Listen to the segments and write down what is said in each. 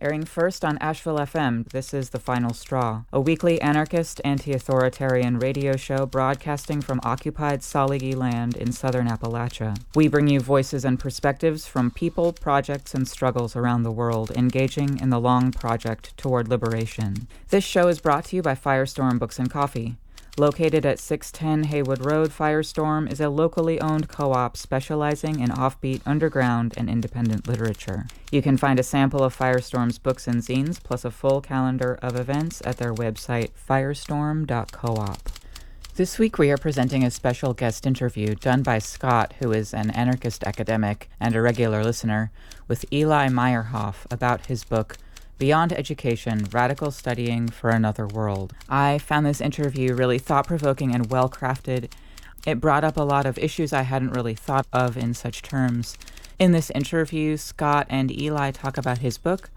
Airing first on Asheville FM, this is The Final Straw, a weekly anarchist, anti-authoritarian radio show broadcasting from occupied Saligi land in southern Appalachia. We bring you voices and perspectives from people, projects, and struggles around the world engaging in the long project toward liberation. This show is brought to you by Firestorm Books and Coffee. Located at 610 Haywood Road, Firestorm is a locally owned co-op specializing in offbeat, underground, and independent literature. You can find a sample of Firestorm's books and zines, plus a full calendar of events at their website, firestorm.coop. This week we are presenting a special guest interview done by Scott, who is an anarchist academic and a regular listener, with Eli Meyerhoff about his book, Beyond Education, Radical Studying for Another World. I found this interview really thought-provoking and well-crafted. It brought up a lot of issues I hadn't really thought of in such terms. In this interview, Scott and Eli talk about his book,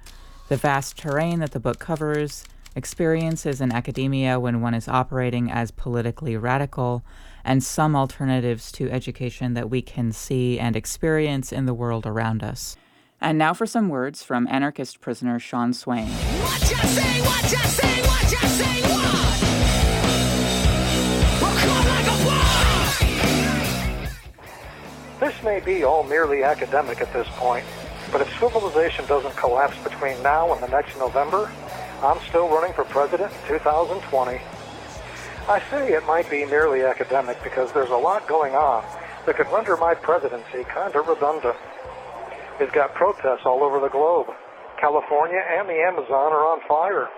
the vast terrain that the book covers, experiences in academia when one is operating as politically radical, and some alternatives to education that we can see and experience in the world around us. And now for some words from anarchist prisoner Sean Swain. What you say, what you say, what you say, what? We're caught like a bomb! This may be all merely academic at this point, but if civilization doesn't collapse between now and the next November, I'm still running for president in 2020. I say it might be merely academic because there's a lot going on that could render my presidency kind of redundant. We've got protests all over the globe. California and the Amazon are on fire.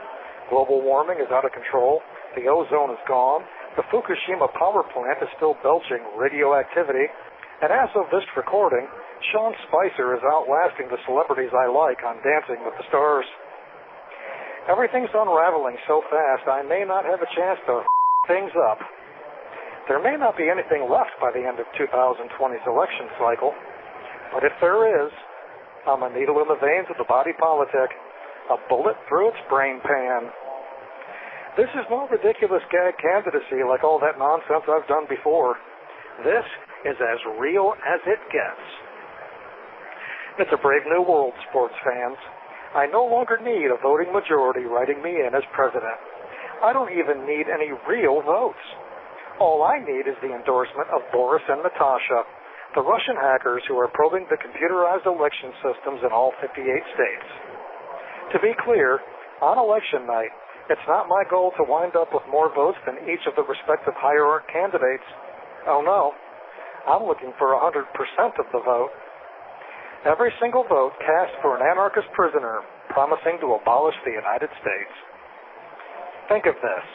Global warming is out of control. The ozone is gone. The Fukushima power plant is still belching radioactivity. And as of this recording, Sean Spicer is outlasting the celebrities I like on Dancing with the Stars. Everything's unraveling so fast I may not have a chance to things up. There may not be anything left by the end of 2020's election cycle, but if there is, I'm a needle in the veins of the body politic, a bullet through its brain pan. This is no ridiculous gag candidacy like all that nonsense I've done before. This is as real as it gets. It's a brave new world, sports fans. I no longer need a voting majority writing me in as president. I don't even need any real votes. All I need is the endorsement of Boris and Natasha, the Russian hackers who are probing the computerized election systems in all 58 states. To be clear, on election night, it's not my goal to wind up with more votes than each of the respective hierarchy candidates. Oh no, I'm looking for 100% of the vote. Every single vote cast for an anarchist prisoner promising to abolish the United States. Think of this,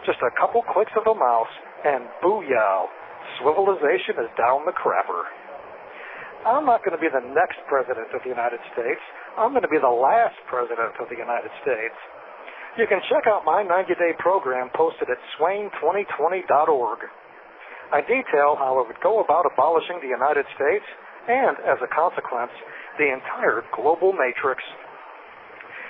just a couple clicks of a mouse and booyah, civilization is down the crapper. I'm not going to be the next president of the United States. I'm going to be the last president of the United States. You can check out my 90-day program posted at swain2020.org. I detail how I would go about abolishing the United States and, as a consequence, the entire global matrix.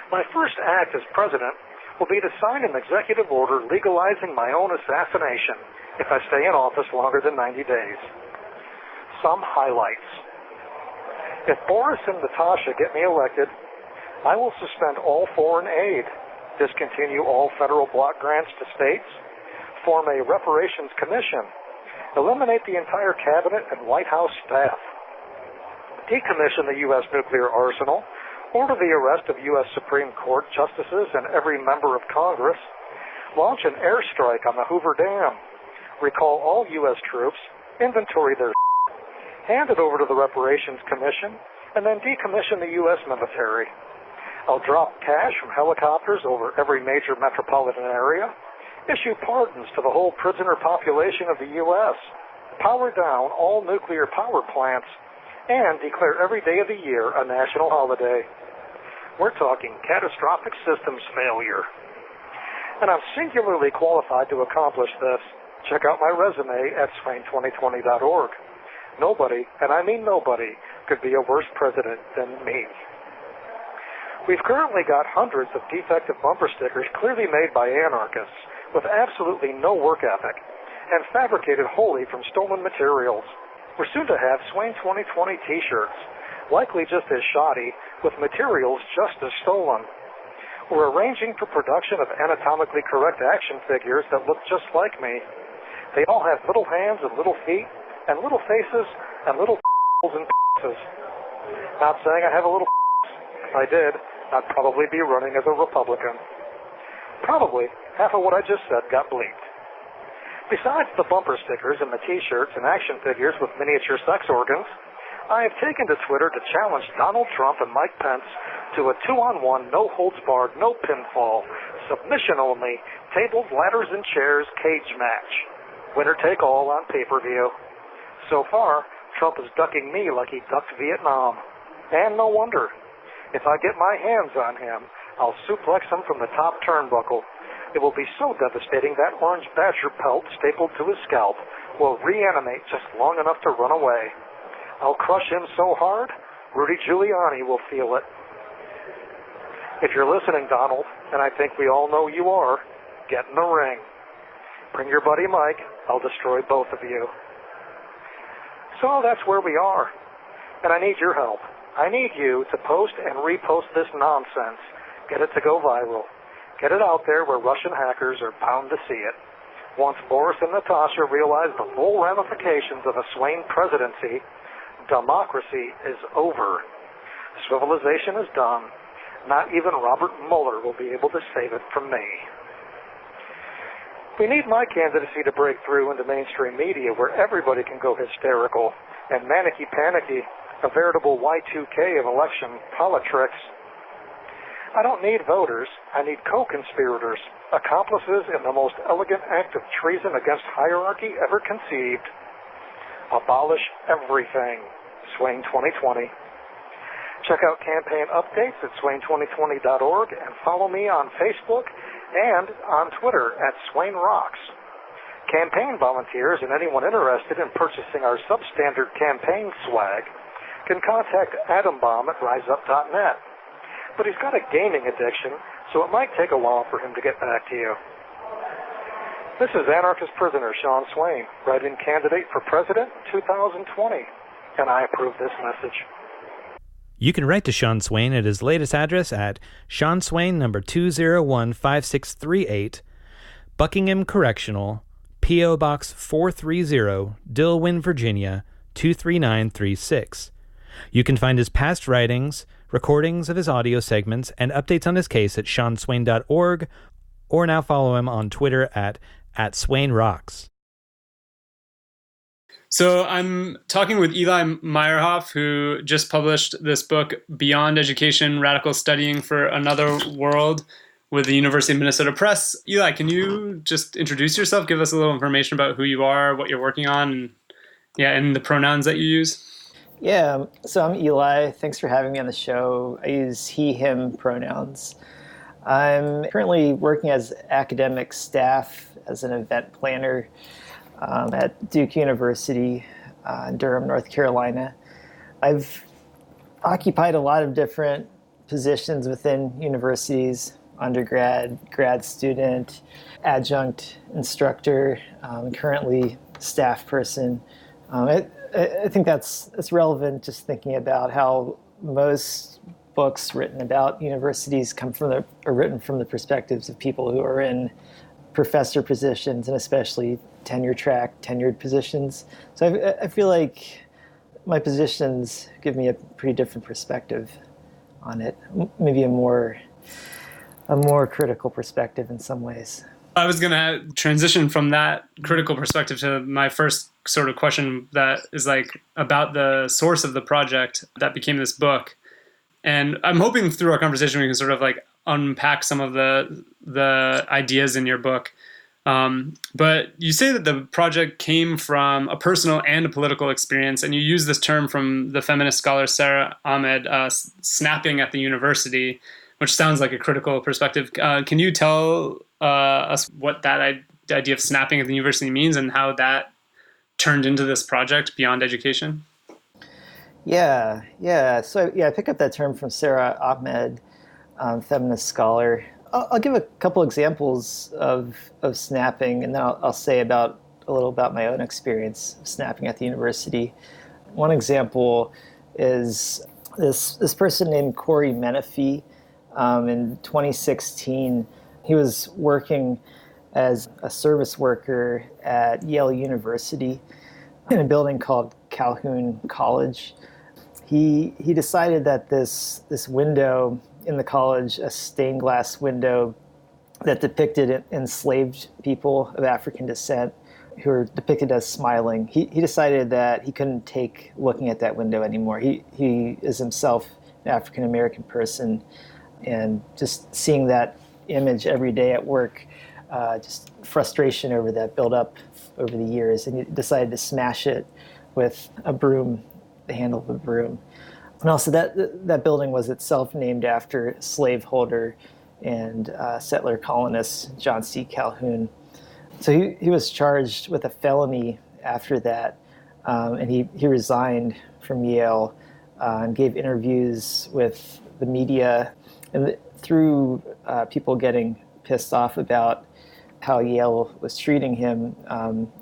My first act as president will be to sign an executive order legalizing my own assassination if I stay in office longer than 90 days. Some highlights. If Boris and Natasha get me elected, I will suspend all foreign aid, discontinue all federal block grants to states, form a reparations commission, eliminate the entire cabinet and White House staff, decommission the U.S. nuclear arsenal, order the arrest of U.S. Supreme Court justices and every member of Congress, launch an airstrike on the Hoover Dam, recall all U.S. troops, inventory their hand it over to the Reparations Commission, and then decommission the U.S. military. I'll drop cash from helicopters over every major metropolitan area, issue pardons to the whole prisoner population of the U.S., power down all nuclear power plants, and declare every day of the year a national holiday. We're talking catastrophic systems failure. And I'm singularly qualified to accomplish this. Check out my resume at swain2020.org. Nobody, and I mean nobody, could be a worse president than me. We've currently got hundreds of defective bumper stickers clearly made by anarchists with absolutely no work ethic and fabricated wholly from stolen materials. We're soon to have Swain 2020 t-shirts. likely just as shoddy, with materials just as stolen. We're arranging for production of anatomically correct action figures that look just like me. They all have little hands and little feet, and little faces, and little and pieces. Not saying I have a little If I did, I'd probably be running as a Republican. Probably half of what I just said got bleeped. Besides the bumper stickers and the t-shirts and action figures with miniature sex organs, I have taken to Twitter to challenge Donald Trump and Mike Pence to a 2-on-1, no-holds-barred, no pinfall, submission-only, tables, ladders, and chairs cage match. Winner take all on pay-per-view. So far, Trump is ducking me like he ducked Vietnam. And no wonder. If I get my hands on him, I'll suplex him from the top turnbuckle. It will be so devastating that orange badger pelt stapled to his scalp will reanimate just long enough to run away. I'll crush him so hard, Rudy Giuliani will feel it. If you're listening, Donald, and I think we all know you are, get in the ring. Bring your buddy Mike. I'll destroy both of you. So that's where we are. And I need your help. I need you to post and repost this nonsense. Get it to go viral. Get it out there where Russian hackers are bound to see it. Once Boris and Natasha realize the full ramifications of a Swain presidency, democracy is over. Civilization is done. Not even Robert Mueller will be able to save it from me. We need my candidacy to break through into mainstream media where everybody can go hysterical and manicky-panicky, a veritable Y2K of election politics. I don't need voters. I need co-conspirators, accomplices in the most elegant act of treason against hierarchy ever conceived. Abolish everything. Swain 2020. Check out campaign updates at swain2020.org and follow me on Facebook and on Twitter at Swain Rocks. Campaign volunteers and anyone interested in purchasing our substandard campaign swag can contact Adambaum at riseup.net. But he's got a gaming addiction, so it might take a while for him to get back to you. This is anarchist prisoner Sean Swain, write-in candidate for president 2020, and I approve this message. You can write to Sean Swain at his latest address at Sean Swain, number 2015638, Buckingham Correctional, P.O. Box 430, Dillwyn, Virginia, 23936. You can find his past writings, recordings of his audio segments, and updates on his case at seanswain.org, or now follow him on Twitter at @SwainRocks. So I'm talking with Eli Meyerhoff, who just published this book, Beyond Education, Radical Studying for Another World, with the University of Minnesota Press. Eli, can you just introduce yourself, give us a little information about who you are, what you're working on, and the pronouns that you use? Yeah, so I'm Eli. Thanks for having me on the show. I use he, him pronouns. I'm currently working as academic staff as an event planner at Duke University in Durham, North Carolina. I've occupied a lot of different positions within universities: undergrad, grad student, adjunct instructor, currently staff person. I think that's relevant, just thinking about how most books written about universities are written from the perspectives of people who are in professor positions, and especially tenured positions. So I feel like my positions give me a pretty different perspective on it, maybe a more critical perspective in some ways. I was going to transition from that critical perspective to my first sort of question that is like about the source of the project that became this book. And I'm hoping through our conversation we can sort of like unpack some of the ideas in your book. But you say that the project came from a personal and a political experience, and you use this term from the feminist scholar Sarah Ahmed, snapping at the university, which sounds like a critical perspective. Can you tell us what that idea of snapping at the university means and how that turned into this project, Beyond Education? Yeah. So I pick up that term from Sarah Ahmed, feminist scholar. I'll give a couple examples of snapping, and then I'll say a little about my own experience of snapping at the university. One example is this person named Corey Menifee. In 2016, he was working as a service worker at Yale University in a building called Calhoun College. He decided that this window in the college, a stained glass window that depicted enslaved people of African descent who were depicted as smiling, he decided that he couldn't take looking at that window anymore. He is himself an African American person, and just seeing that image every day at work, just frustration over that built up over the years, and he decided to smash it with a broom, the handle of a broom. And also that building was itself named after slaveholder and settler colonist John C. Calhoun. So he was charged with a felony after that, and he resigned from Yale and gave interviews with the media. And through people getting pissed off about how Yale was treating him,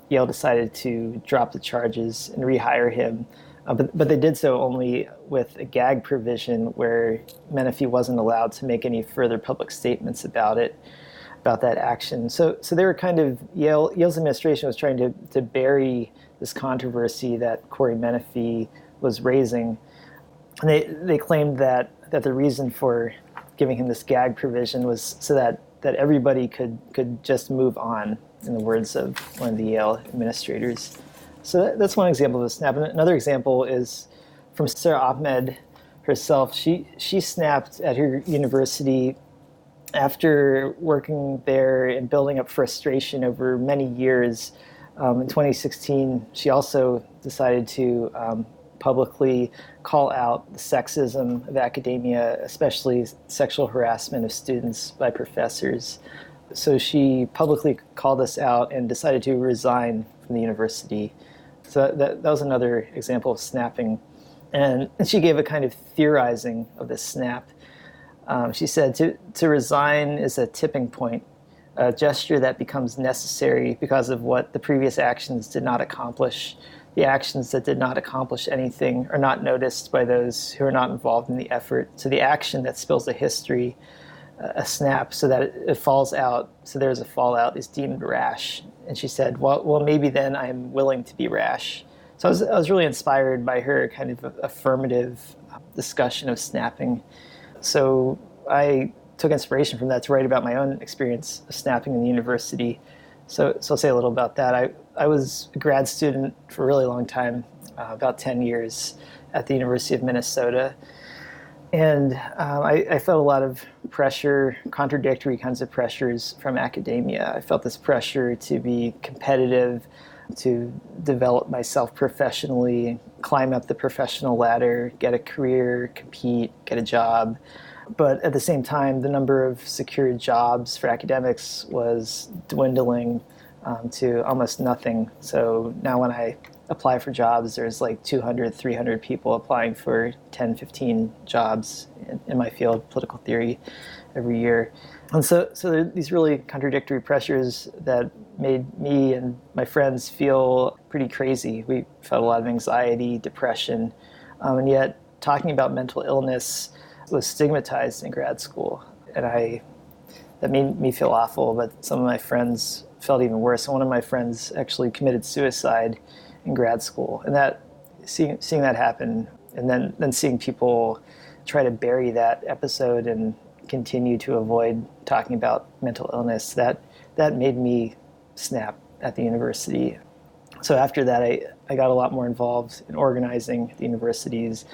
Yale decided to drop the charges and rehire him. But they did so only with a gag provision where Menifee wasn't allowed to make any further public statements about that action. So they were kind of, Yale's administration was trying to bury this controversy that Corey Menifee was raising. And they claimed that the reason for giving him this gag provision was so that everybody could just move on, in the words of one of the Yale administrators. So that's one example of a snap. And another example is from Sarah Ahmed herself. She snapped at her university after working there and building up frustration over many years. In 2016, she also decided to publicly call out the sexism of academia, especially sexual harassment of students by professors. So she publicly called us out and decided to resign from the university. So that was another example of snapping. And she gave a kind of theorizing of this snap. She said, to resign is a tipping point, a gesture that becomes necessary because of what the previous actions did not accomplish. The actions that did not accomplish anything are not noticed by those who are not involved in the effort. So the action that spills the history, a snap, so that it falls out, so there's a fallout, is deemed rash. And she said, well, maybe then I'm willing to be rash. So I was really inspired by her kind of affirmative discussion of snapping. So I took inspiration from that to write about my own experience of snapping in the university. So I'll say a little about that. I was a grad student for a really long time, about 10 years at the University of Minnesota. And I felt a lot of pressure, contradictory kinds of pressures from academia. I felt this pressure to be competitive, to develop myself professionally, climb up the professional ladder, get a career, compete, get a job. But at the same time, the number of secured jobs for academics was dwindling to almost nothing. So now when I apply for jobs, there's like 200, 300 people applying for 10, 15 jobs in my field, political theory, every year. And so there are these really contradictory pressures that made me and my friends feel pretty crazy. We felt a lot of anxiety, depression, and yet talking about mental illness was stigmatized in grad school. And that made me feel awful, but some of my friends felt even worse. And one of my friends actually committed suicide in grad school. And that seeing that happen, and then seeing people try to bury that episode and continue to avoid talking about mental illness, that made me snap at the university. So after that, I got a lot more involved in organizing at the universities,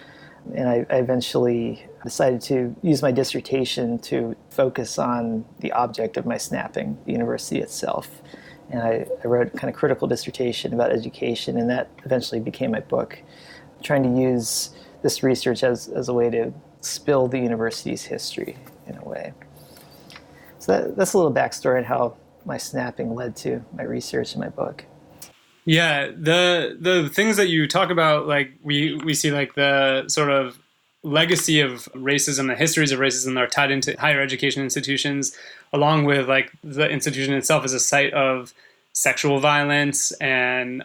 and I eventually decided to use my dissertation to focus on the object of my snapping, the university itself. And I wrote a kind of critical dissertation about education, and that eventually became my book, trying to use this research as a way to spill the university's history in a way. So that's a little backstory on how my snapping led to my research in my book. Yeah, the things that you talk about, like we see like the sort of legacy of racism, the histories of racism are tied into higher education institutions, along with like the institution itself as a site of sexual violence and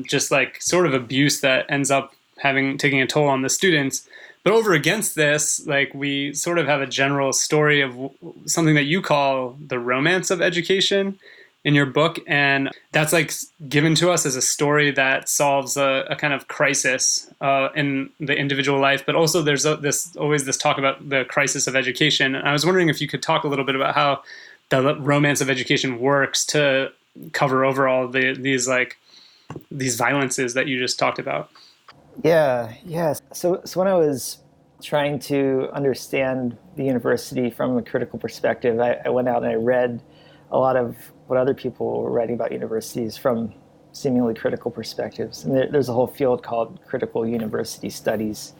just like sort of abuse that ends up taking a toll on the students. But over against this, like, we sort of have a general story of something that you call the romance of education in your book. And that's like given to us as a story that solves a kind of crisis in the individual life. But also there's always this talk about the crisis of education. And I was wondering if you could talk a little bit about how the romance of education works to cover over all these violences that you just talked about. Yeah. So when I was trying to understand the university from a critical perspective, I went out and I read a lot of what other people were writing about universities from seemingly critical perspectives. And there's a whole field called critical university studies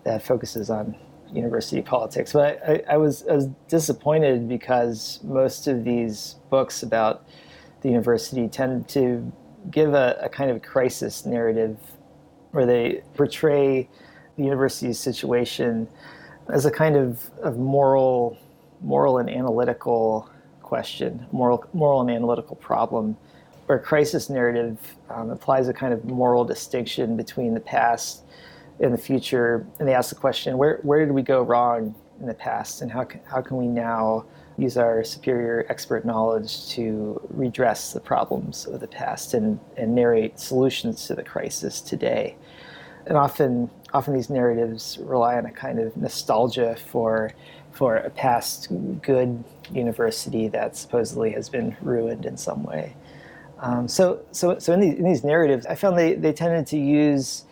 that focuses on university politics. But I was disappointed because most of these books about the university tend to give a kind of crisis narrative where they portray the university's situation as a kind of moral and analytical question, moral and analytical problem, where crisis narrative applies a kind of moral distinction between the past and the future, and they ask the question, where did we go wrong in the past, and how can we now use our superior expert knowledge to redress the problems of the past and narrate solutions to the crisis today. And often these narratives rely on a kind of nostalgia for a past good university that supposedly has been ruined in some way. So in these narratives, I found they tended to use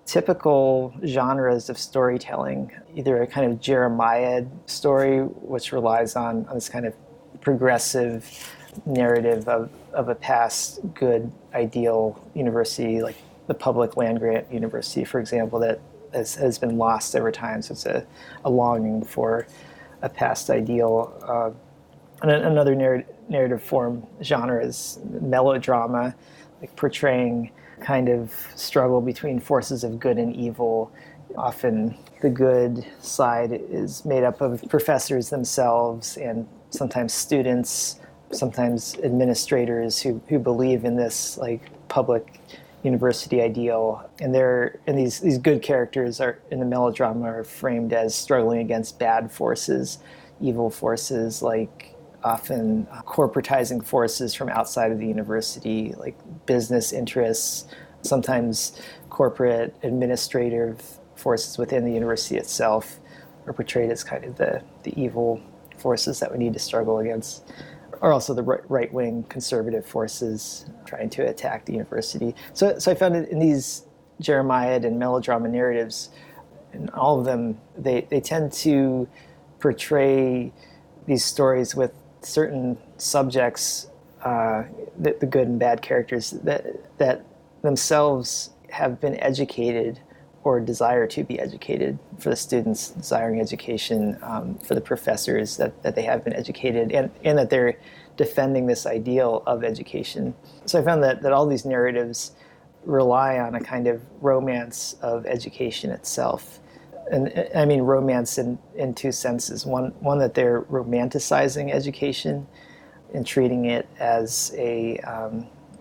typical genres of storytelling, either a kind of Jeremiah story, which relies on this kind of progressive narrative of a past good, ideal university, like the public land-grant university, for example, that has been lost over time. So it's a longing for a past ideal. And another narrative form genre is melodrama, like portraying kind of struggle between forces of good and evil. Often the good side is made up of professors themselves and sometimes students, sometimes administrators who believe in this like public university ideal. And these good characters are in the melodrama are framed as struggling against bad forces, evil forces, like often corporatizing forces from outside of the university, like business interests, sometimes corporate administrative forces within the university itself are portrayed as kind of the evil forces that we need to struggle against, or also the right-wing conservative forces trying to attack the university. So I found it in these Jeremiah and melodrama narratives, in all of them, they tend to portray these stories with certain subjects, the good and bad characters that themselves have been educated or desire to be educated, for the students desiring education, for the professors that they have been educated, and that they're defending this ideal of education. So I found that all these narratives rely on a kind of romance of education itself. And I mean romance in two senses. One that they're romanticizing education and treating it as a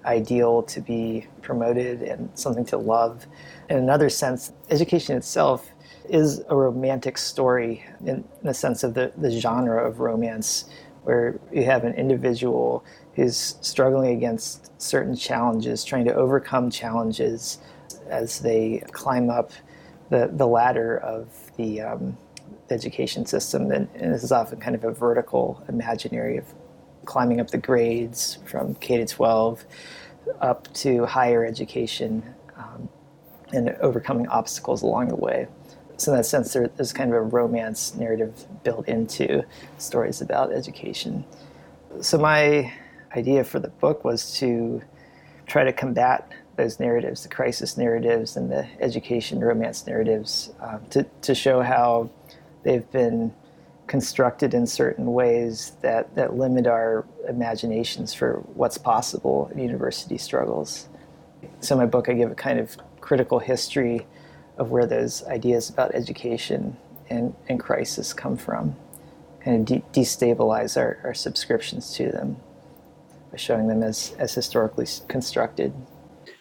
ideal to be promoted and something to love. In another sense, education itself is a romantic story in the sense of the genre of romance, where you have an individual who's struggling against certain challenges, trying to overcome challenges as they climb up the ladder of the education system. And this is often kind of a vertical imaginary of climbing up the grades from K to 12 up to higher education, and overcoming obstacles along the way. So in that sense, there's kind of a romance narrative built into stories about education. So my idea for the book was to try to combat those narratives, the crisis narratives and the education romance narratives, to show how they've been constructed in certain ways that limit our imaginations for what's possible in university struggles. So in my book, I give a kind of critical history of where those ideas about education and crisis come from, kind of destabilize our subscriptions to them by showing them as historically constructed.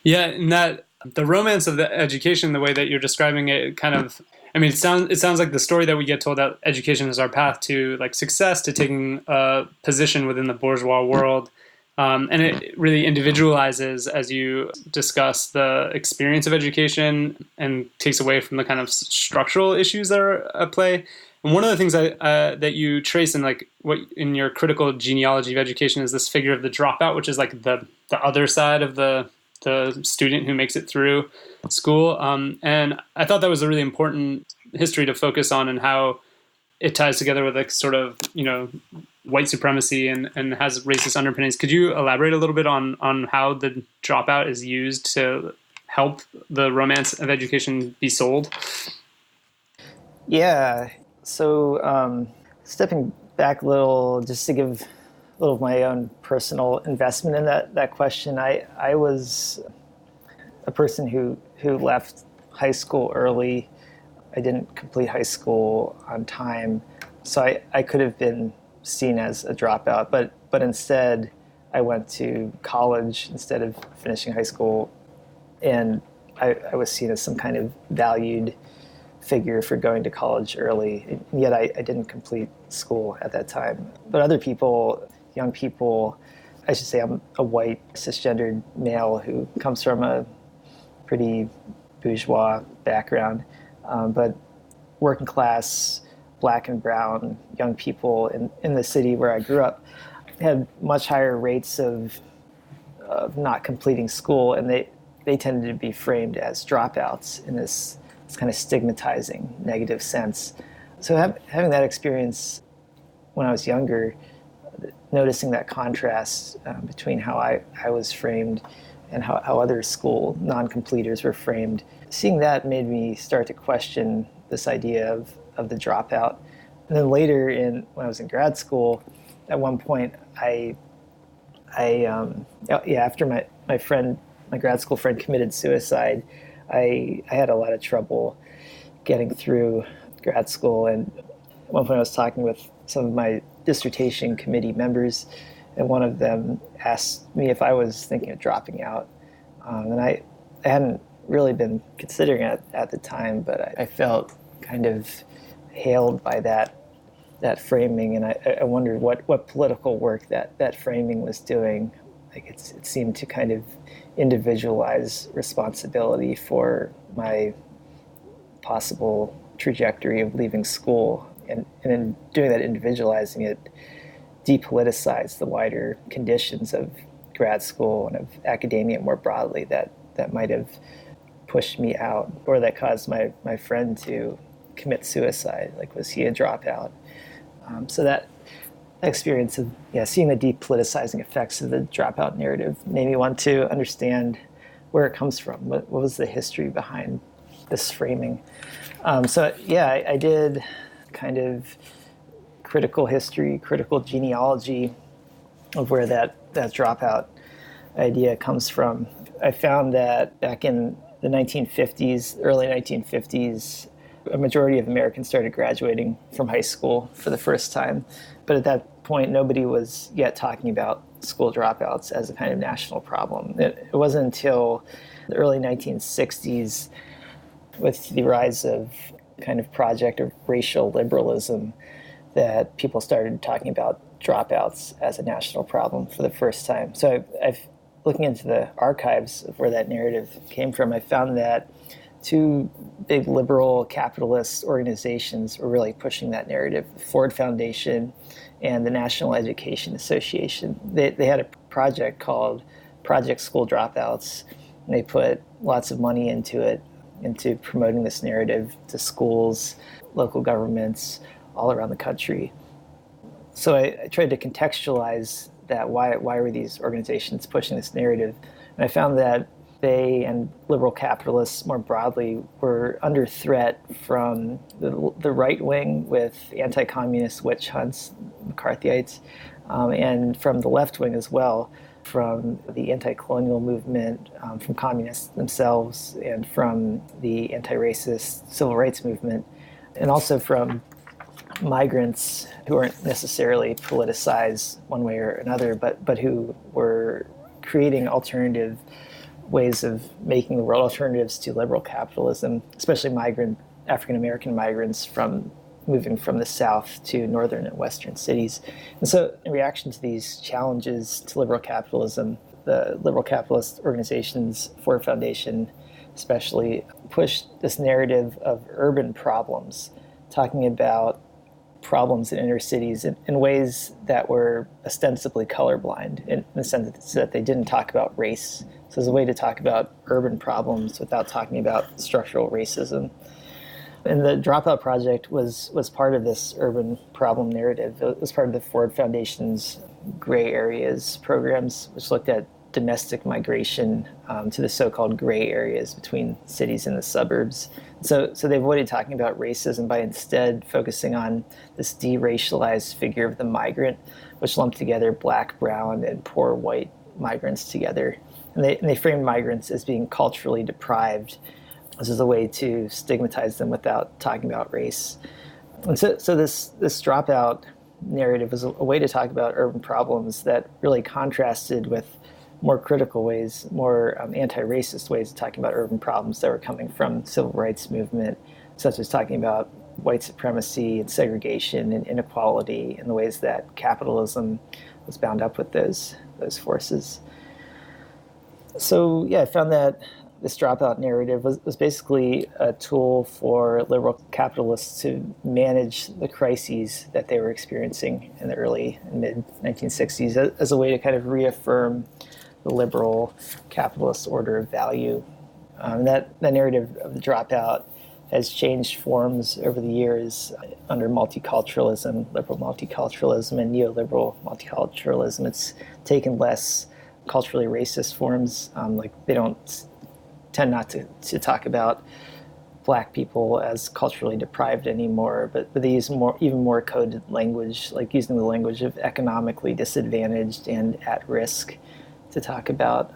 Yeah, and that the romance of the education, the way that you're describing it, kind of, I mean, it sounds like the story that we get told, that education is our path to like success, to taking a position within the bourgeois world. And it really individualizes, as you discuss, the experience of education and takes away from the kind of structural issues that are at play. And one of the things that you trace in like what in your critical genealogy of education is this figure of the dropout, which is like the other side of the student who makes it through school. And I thought that was a really important history to focus on, and how it ties together with like sort of, white supremacy and has racist underpinnings. Could you elaborate a little bit on how the dropout is used to help the romance of education be sold? Yeah. So stepping back a little, just to give a little of my own personal investment in that question, I was a person who left high school early. I didn't complete high school on time, so I could have been seen as a dropout, but instead I went to college instead of finishing high school, and I was seen as some kind of valued figure for going to college early, and yet I didn't complete school at that time. But other people, young people, I should say, I'm a white cisgendered male who comes from a pretty bourgeois background, but working class, Black and brown young people in the city where I grew up had much higher rates of not completing school, and they tended to be framed as dropouts in this kind of stigmatizing, negative sense. So having that experience when I was younger, noticing that contrast between how I was framed and how other school non-completers were framed, seeing that made me start to question this idea of the dropout. And then later, when I was in grad school, at one point, after my grad school friend committed suicide, I had a lot of trouble getting through grad school. And at one point I was talking with some of my dissertation committee members, and one of them asked me if I was thinking of dropping out. And I hadn't really been considering it at the time, but I felt kind of hailed by that framing, and I wondered what political work that framing was doing. Like it seemed to kind of individualize responsibility for my possible trajectory of leaving school, and in doing that, individualizing it, depoliticized the wider conditions of grad school and of academia more broadly that might have pushed me out, or that caused my friend to commit suicide. Like, was he a dropout? So that experience of seeing the depoliticizing effects of the dropout narrative made me want to understand where it comes from. What was the history behind this framing? I did kind of critical history, critical genealogy of where that dropout idea comes from. I found that back in the 1950s, early 1950s, a majority of Americans started graduating from high school for the first time. But at that point, nobody was yet talking about school dropouts as a kind of national problem. It wasn't until the early 1960s, with the rise of kind of project of racial liberalism, that people started talking about dropouts as a national problem for the first time. So I've looking into the archives of where that narrative came from, I found that two big liberal capitalist organizations were really pushing that narrative: the Ford Foundation and the National Education Association. They had a project called Project School Dropouts, and they put lots of money into promoting this narrative to schools, local governments all around the country. So I tried to contextualize that. Why were these organizations pushing this narrative? And I found that they and liberal capitalists more broadly were under threat from the right wing with anti-communist witch hunts, McCarthyites, and from the left wing as well, from the anti-colonial movement, from communists themselves, and from the anti-racist civil rights movement, and also from migrants who aren't necessarily politicized one way or another, but who were creating alternative ways of making the world, alternatives to liberal capitalism, especially migrant African-American migrants from moving from the South to northern and western cities. And so in reaction to these challenges to liberal capitalism, the liberal capitalist organizations, Ford Foundation especially, pushed this narrative of urban problems, talking about problems in inner cities in ways that were ostensibly colorblind, in the sense that they didn't talk about race. So as a way to talk about urban problems without talking about structural racism. And the Dropout project was part of this urban problem narrative. It was part of the Ford Foundation's Gray Areas programs, which looked at domestic migration to the so-called gray areas between cities and the suburbs. So they avoided talking about racism by instead focusing on this deracialized figure of the migrant, which lumped together black, brown, and poor white migrants together. And they framed migrants as being culturally deprived. This is a way to stigmatize them without talking about race. And so this Dropout narrative was a way to talk about urban problems that really contrasted with more critical ways, more anti-racist ways of talking about urban problems that were coming from civil rights movement, such as talking about white supremacy and segregation and inequality and the ways that capitalism was bound up with those forces. So yeah, I found that this Dropout narrative was basically a tool for liberal capitalists to manage the crises that they were experiencing in the early and mid-1960s as a way to kind of reaffirm the liberal capitalist order of value. That narrative of the Dropout has changed forms over the years under multiculturalism, liberal multiculturalism, and neoliberal multiculturalism. It's taken less culturally racist forms, like they don't tend not to talk about black people as culturally deprived anymore, but they use even more coded language, like using the language of economically disadvantaged and at risk to talk about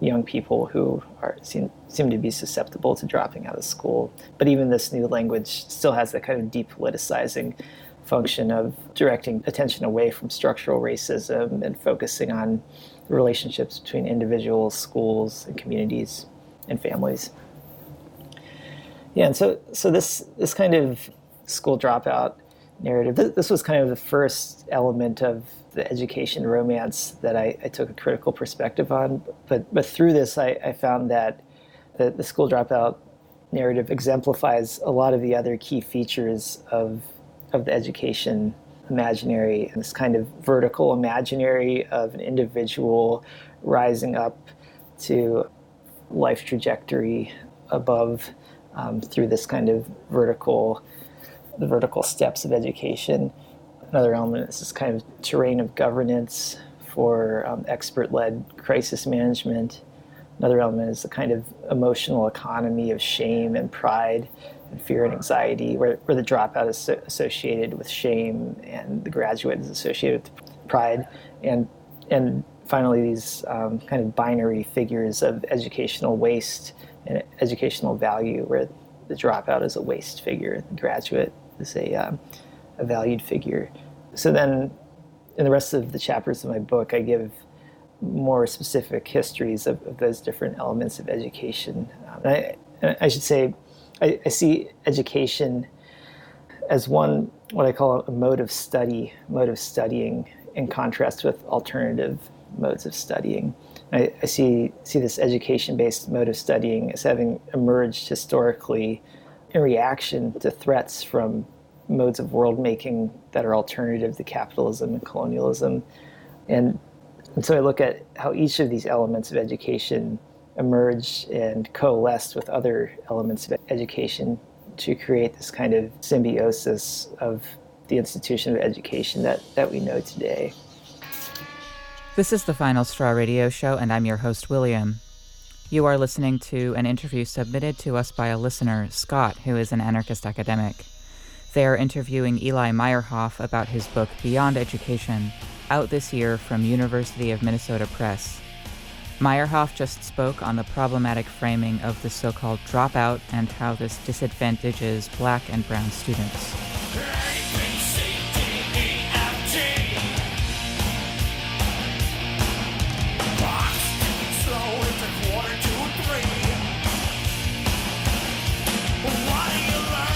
young people who seem to be susceptible to dropping out of school. But even this new language still has that kind of depoliticizing function of directing attention away from structural racism and focusing on the relationships between individuals, schools, and communities and families. Yeah, and so this kind of school dropout narrative, this was kind of the first element of the education romance that I took a critical perspective on. But through this, I found that the school dropout narrative exemplifies a lot of the other key features of the education imaginary, and this kind of vertical imaginary of an individual rising up to life trajectory above through this kind of vertical steps of education. Another element is this kind of terrain of governance for expert-led crisis management. Another element is the kind of emotional economy of shame and pride and fear and anxiety, where the dropout is associated with shame and the graduate is associated with pride. And finally, these kind of binary figures of educational waste and educational value, where the dropout is a waste figure, the graduate is a valued figure. So then in the rest of the chapters of my book, I give more specific histories of those different elements of education. I should say, I see education as what I call a mode of studying in contrast with alternative modes of studying. I see this education-based mode of studying as having emerged historically in reaction to threats from modes of world-making that are alternative to capitalism and colonialism. And so I look at how each of these elements of education emerged and coalesced with other elements of education to create this kind of symbiosis of the institution of education that we know today. This is the Final Straw Radio Show, and I'm your host, William. You are listening to an interview submitted to us by a listener, Scott, who is an anarchist academic. They are interviewing Eli Meyerhoff about his book, Beyond Education, out this year from University of Minnesota Press. Meyerhoff just spoke on the problematic framing of the so-called dropout and how this disadvantages Black and brown students. What do you learn?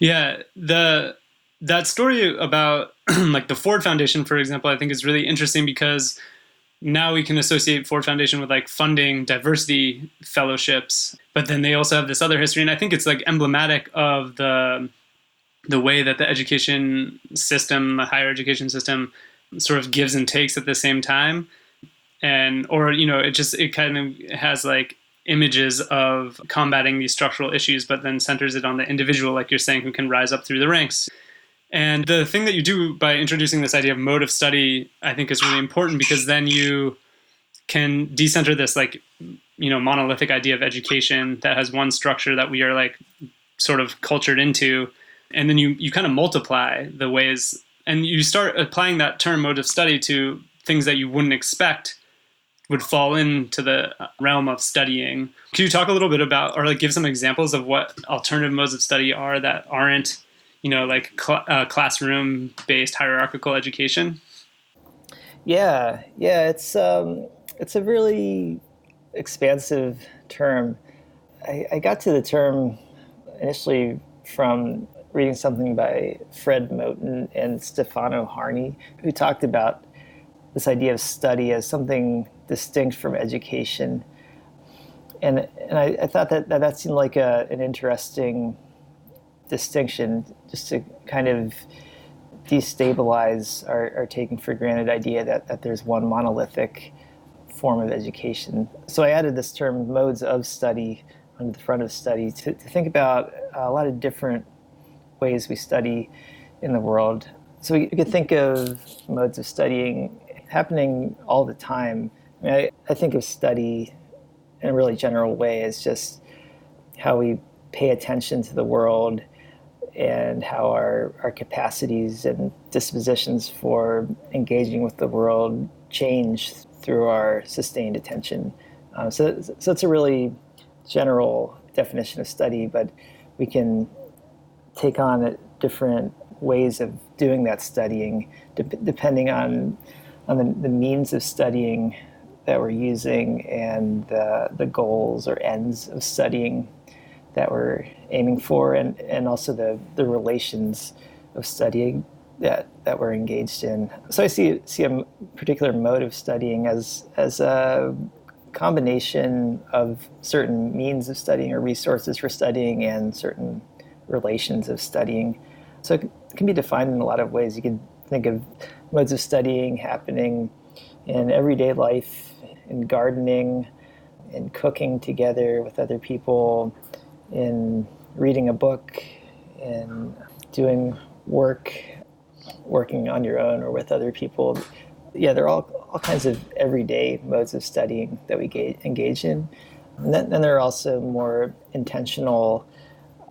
Yeah, that story about like the Ford Foundation, for example, I think is really interesting because now we can associate Ford Foundation with like funding diversity fellowships, but then they also have this other history, and I think it's like emblematic of the way that the education system, the higher education system, sort of gives and takes at the same time, and or it kind of has like images of combating these structural issues, but then centers it on the individual, like you're saying, who can rise up through the ranks. And the thing that you do by introducing this idea of mode of study, I think is really important, because then you can decenter this like, monolithic idea of education that has one structure that we are like sort of cultured into. And then you kind of multiply the ways, and you start applying that term mode of study to things that you wouldn't expect would fall into the realm of studying. Could you talk a little bit about, or like give some examples of what alternative modes of study are that aren't, classroom-based hierarchical education? Yeah, it's a really expansive term. I got to the term initially from reading something by Fred Moten and Stefano Harney, who talked about this idea of study as something distinct from education. And I thought that seemed like an interesting distinction, just to kind of destabilize our taken for granted idea that there's one monolithic form of education. So I added this term modes of study under the front of study to think about a lot of different ways we study in the world. So you could think of modes of studying happening all the time. I think of study in a really general way as just how we pay attention to the world and how our capacities and dispositions for engaging with the world change through our sustained attention. So it's a really general definition of study, but we can take on different ways of doing that studying depending on the means of studying that we're using and the goals or ends of studying that we're aiming for, and also the relations of studying that we're engaged in. So I see a particular mode of studying as a combination of certain means of studying or resources for studying and certain relations of studying. So it can be defined in a lot of ways. You can think of modes of studying happening in everyday life, in gardening, in cooking together with other people, in reading a book, in doing working on your own or with other people. Yeah, there are all kinds of everyday modes of studying that we engage in. And then there are also more intentional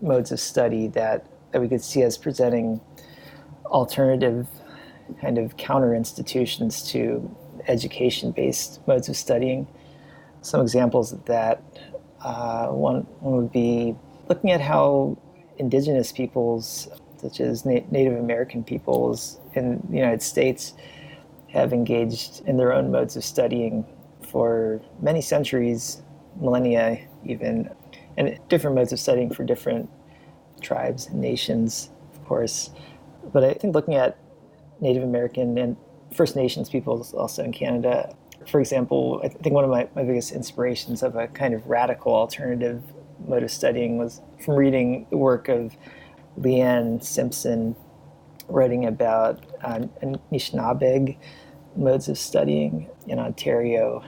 modes of study that we could see as presenting alternative kind of counter institutions to education-based modes of studying. Some examples of that, one would be looking at how Indigenous peoples, such as Native American peoples in the United States, have engaged in their own modes of studying for many centuries, millennia even, and different modes of studying for different tribes and nations, of course. But I think looking at Native American and First Nations peoples also in Canada, for example, I think one of my biggest inspirations of a kind of radical alternative mode of studying was from reading the work of Leanne Simpson, writing about Anishinaabe modes of studying in Ontario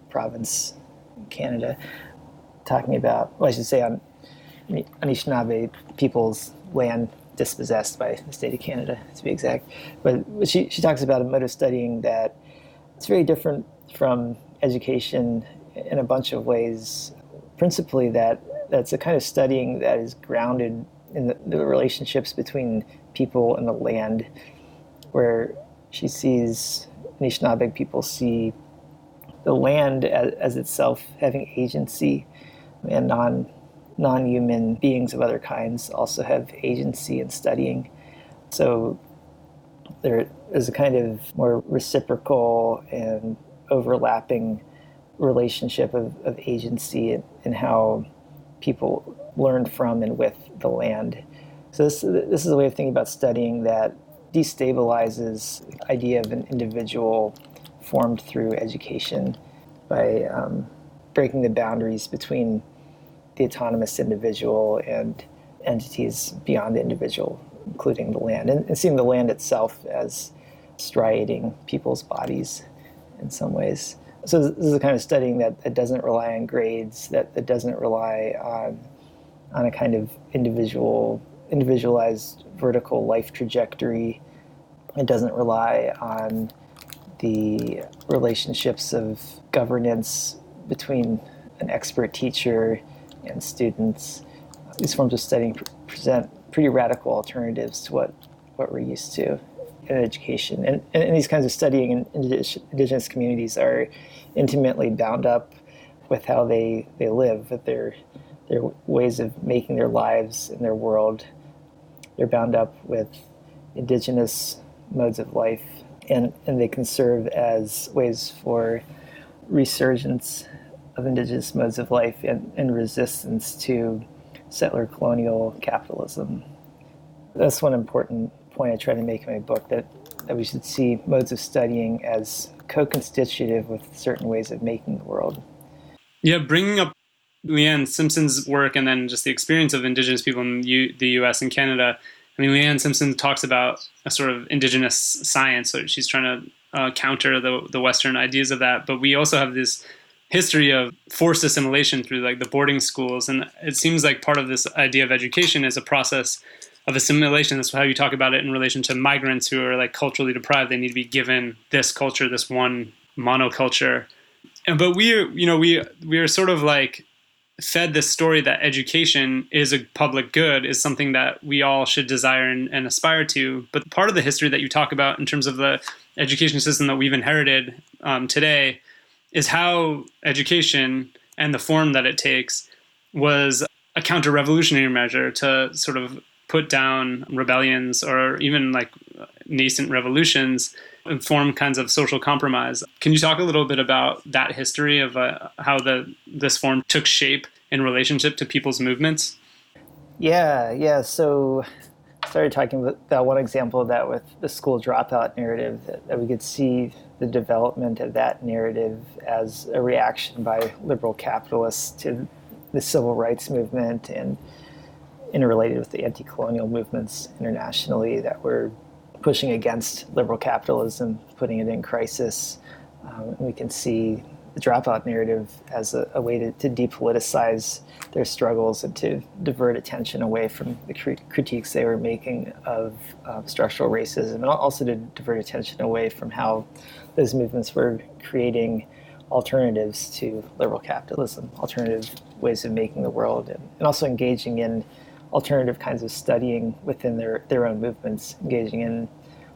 province, Canada, talking about, well, I should say on Anishinaabe people's land dispossessed by the state of Canada, to be exact. But she talks about a mode of studying that it's very different from education in a bunch of ways. Principally that's a kind of studying that is grounded in the relationships between people and the land, where she sees Anishinaabe people see the land as itself having agency, and non-human beings of other kinds also have agency in studying. So there is a kind of more reciprocal and overlapping relationship of agency in how people learn from and with the land. So this is a way of thinking about studying that destabilizes the idea of an individual formed through education by breaking the boundaries between the autonomous individual and entities beyond the individual, including the land, and seeing the land itself as striating people's bodies in some ways. So this is the kind of studying that doesn't rely on grades, that doesn't rely on a kind of individualized vertical life trajectory. It doesn't rely on the relationships of governance between an expert teacher and students. These forms of studying present pretty radical alternatives to what we're used to in education. And these kinds of studying in indigenous communities are intimately bound up with how they live, with their ways of making their lives in their world. They're bound up with indigenous modes of life, and they can serve as ways for resurgence of indigenous modes of life and resistance to settler colonial capitalism. That's one important point I try to make in my book, that we should see modes of studying as co-constitutive with certain ways of making the world. Yeah, bringing up Leanne Simpson's work and then just the experience of Indigenous people in the U.S. and Canada. I mean, Leanne Simpson talks about a sort of Indigenous science, so she's trying to counter the Western ideas of that. But we also have this history of forced assimilation through like the boarding schools, and it seems like part of this idea of education is a process of assimilation. That's how you talk about it in relation to migrants who are like culturally deprived. They need to be given this culture, this one monoculture. But we are sort of like fed this story that education is a public good, is something that we all should desire and aspire to. But part of the history that you talk about in terms of the education system that we've inherited today is how education and the form that it takes was a counter-revolutionary measure to sort of put down rebellions or even like nascent revolutions and form kinds of social compromise. Can you talk a little bit about that history of how this form took shape in relationship to people's movements? Yeah. So I started talking about one example of that with the school dropout narrative, that we could see the development of that narrative as a reaction by liberal capitalists to the civil rights movement and interrelated with the anti-colonial movements internationally that were pushing against liberal capitalism, putting it in crisis. And we can see the dropout narrative as a way to depoliticize their struggles and to divert attention away from the critiques they were making of structural racism, and also to divert attention away from how those movements were creating alternatives to liberal capitalism, alternative ways of making the world, and also engaging in alternative kinds of studying within their own movements, engaging in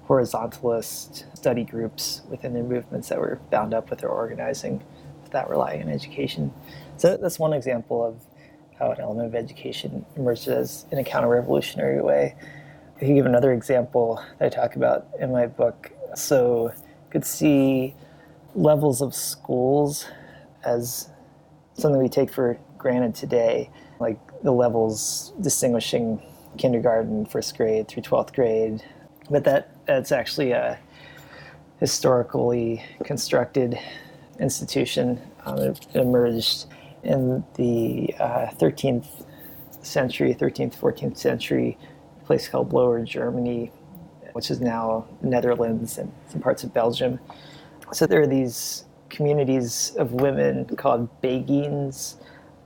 horizontalist study groups within their movements that were bound up with their organizing without relying on education. So that's one example of how an element of education emerges in a counter-revolutionary way. I can give another example that I talk about in my book. So you could see levels of schools as something we take for granted today, like the levels distinguishing kindergarten, first grade through 12th grade. But that's actually a historically constructed institution. It emerged in the 13th, 14th century, a place called Lower Germany, which is now Netherlands and some parts of Belgium. So there are these communities of women called Beguines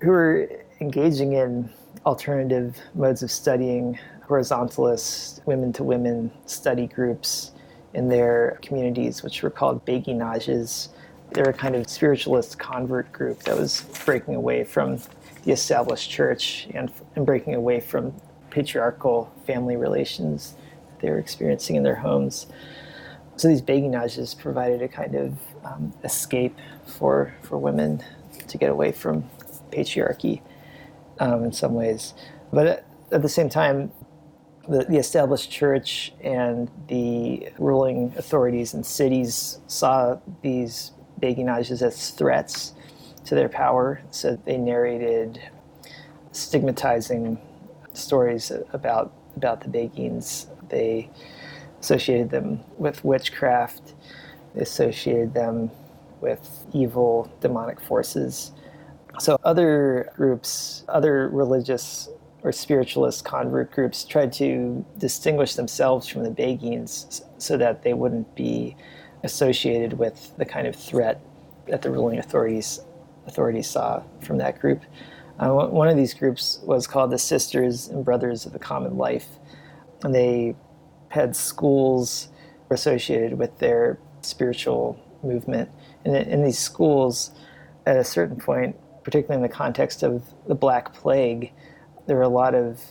who are engaging in alternative modes of studying, horizontalist women-to-women study groups in their communities, which were called Beguinages. They're a kind of spiritualist convert group that was breaking away from the established church and breaking away from patriarchal family relations they were experiencing in their homes. So these Beguinages provided a kind of escape for women to get away from patriarchy in some ways. But at the same time, the established church and the ruling authorities in cities saw these Beguinages as threats to their power, so they narrated stigmatizing stories about about the Beguines. They associated them with witchcraft. They associated them with evil demonic forces. So other groups, other religious or spiritualist convert groups tried to distinguish themselves from the Beguines so that they wouldn't be associated with the kind of threat that the ruling authorities saw from that group. One of these groups was called the Sisters and Brothers of the Common Life, and they had schools associated with their spiritual movement. And in these schools, at a certain point, particularly in the context of the Black Plague, there were a lot of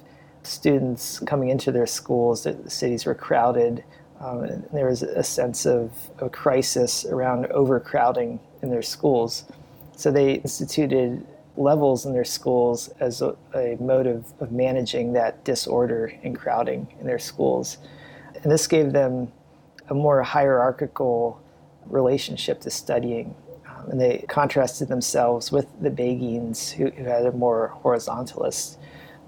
students coming into their schools. The cities were crowded. And there was a sense of a crisis around overcrowding in their schools. So they instituted levels in their schools as a mode of managing that disorder and crowding in their schools. And this gave them a more hierarchical relationship to studying. And they contrasted themselves with the Beguines, who had a more horizontalist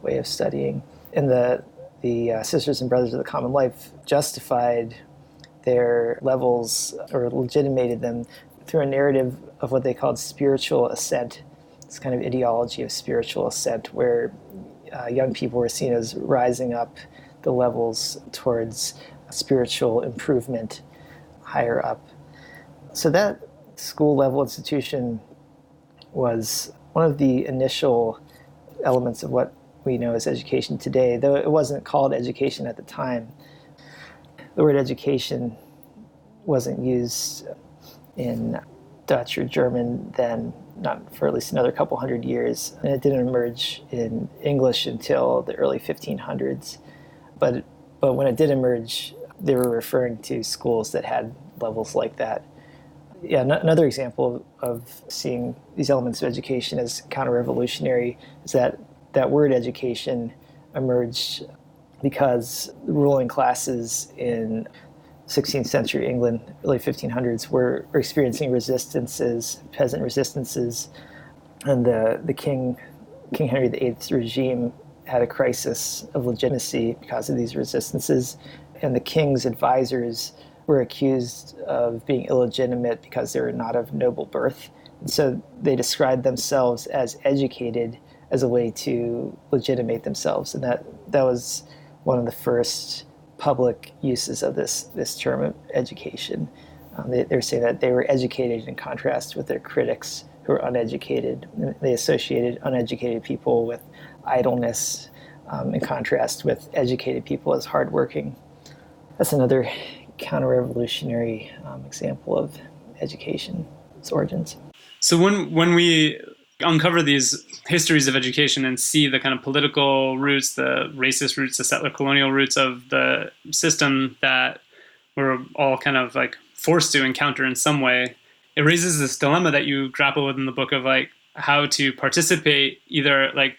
way of studying. And the Sisters and Brothers of the Common Life justified their levels or legitimated them through a narrative of what they called spiritual ascent. This kind of ideology of spiritual ascent where young people were seen as rising up the levels towards spiritual improvement higher up. So that school level institution was one of the initial elements of what we know as education today, though it wasn't called education at the time. The word education wasn't used in Dutch or German then, not for at least another couple hundred years, and it didn't emerge in English until the early 1500s. But when it did emerge, they were referring to schools that had levels like that. Yeah, another example of seeing these elements of education as counter-revolutionary is that word education emerged because the ruling classes in 16th century England, early 1500s, were experiencing resistances, peasant resistances, and the King Henry VIII's regime had a crisis of legitimacy because of these resistances, and the king's advisors were accused of being illegitimate because they were not of noble birth. And so they described themselves as educated as a way to legitimate themselves. And that was one of the first public uses of this term of education. They were saying that they were educated in contrast with their critics who were uneducated. And they associated uneducated people with idleness in contrast with educated people as hardworking. That's another counter-revolutionary example of education, its origins. So when we uncover these histories of education and see the kind of political roots, the racist roots, the settler colonial roots of the system that we're all kind of like forced to encounter in some way, it raises this dilemma that you grapple with in the book of like how to participate either like,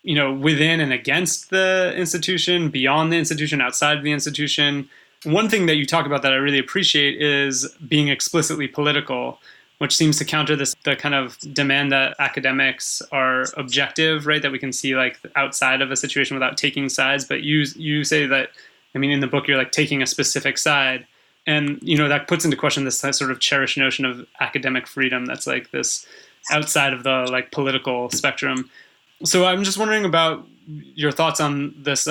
you know, within and against the institution, beyond the institution, outside of the institution. One thing that you talk about that I really appreciate is being explicitly political, which seems to counter the kind of demand that academics are objective, right? That we can see like outside of a situation without taking sides. But you say that, I mean, in the book, you're like taking a specific side. And, you know, that puts into question this sort of cherished notion of academic freedom that's like this outside of the like political spectrum. So I'm just wondering about your thoughts on this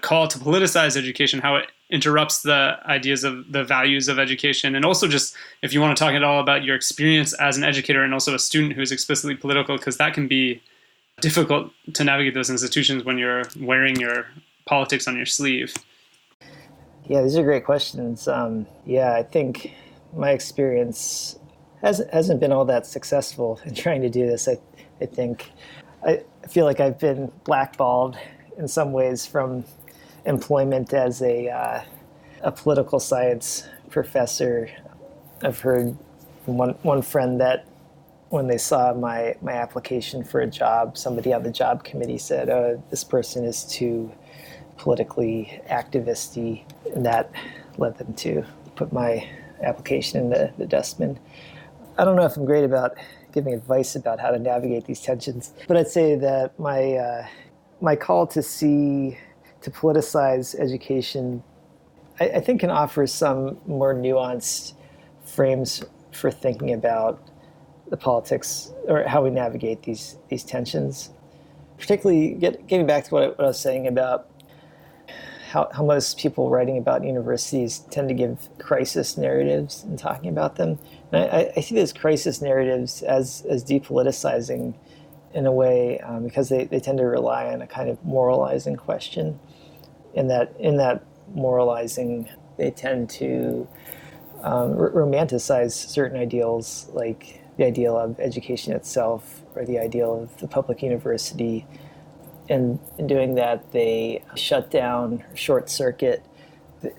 call to politicize education, how it interrupts the ideas of the values of education, and also just if you want to talk at all about your experience as an educator and also a student who is explicitly political, because that can be difficult to navigate those institutions when you're wearing your politics on your sleeve. Yeah, these are great questions. I think my experience hasn't been all that successful in trying to do this. I feel like I've been blackballed in some ways from employment as a political science professor. I've heard from one friend that when they saw my application for a job, somebody on the job committee said, "Oh, this person is too politically activisty," and that led them to put my application in the dustbin. I don't know if I'm great about giving advice about how to navigate these tensions, but I'd say that my call to to politicize education, I think can offer some more nuanced frames for thinking about the politics or how we navigate these tensions. Particularly getting back to what I was saying about how most people writing about universities tend to give crisis narratives and talking about them. And I see those crisis narratives as depoliticizing in a way because they tend to rely on a kind of moralizing question. In that moralizing, they tend to romanticize certain ideals, like the ideal of education itself or the ideal of the public university. And in doing that, they shut down, short circuit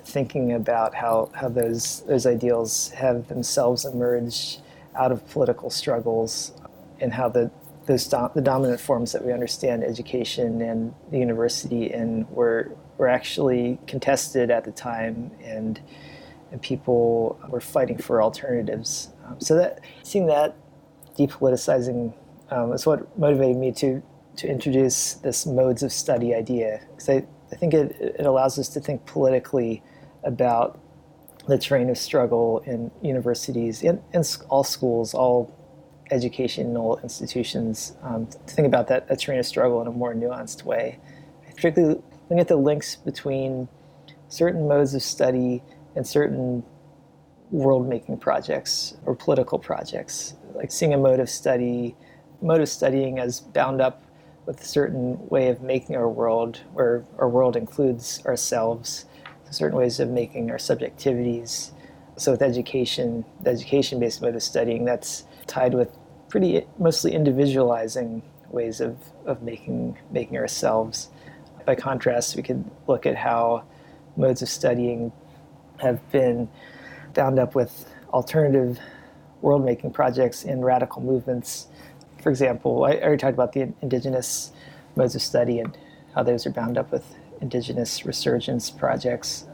thinking about how those ideals have themselves emerged out of political struggles and how the dominant forms that we understand education and the university in were actually contested at the time, and people were fighting for alternatives. So that seeing that depoliticizing is what motivated me to introduce this modes of study idea, because I think it allows us to think politically about the terrain of struggle in universities, in all schools, all educational institutions, to think about that terrain of struggle in a more nuanced way. Particularly looking at the links between certain modes of study and certain world-making projects or political projects, like seeing a mode of studying as bound up with a certain way of making our world, where our world includes ourselves, certain ways of making our subjectivities. So with education, the education-based mode of studying, that's tied with pretty mostly individualizing ways of making ourselves. By contrast, we could look at how modes of studying have been bound up with alternative world-making projects and radical movements. For example, I already talked about the Indigenous modes of study and how those are bound up with Indigenous resurgence projects.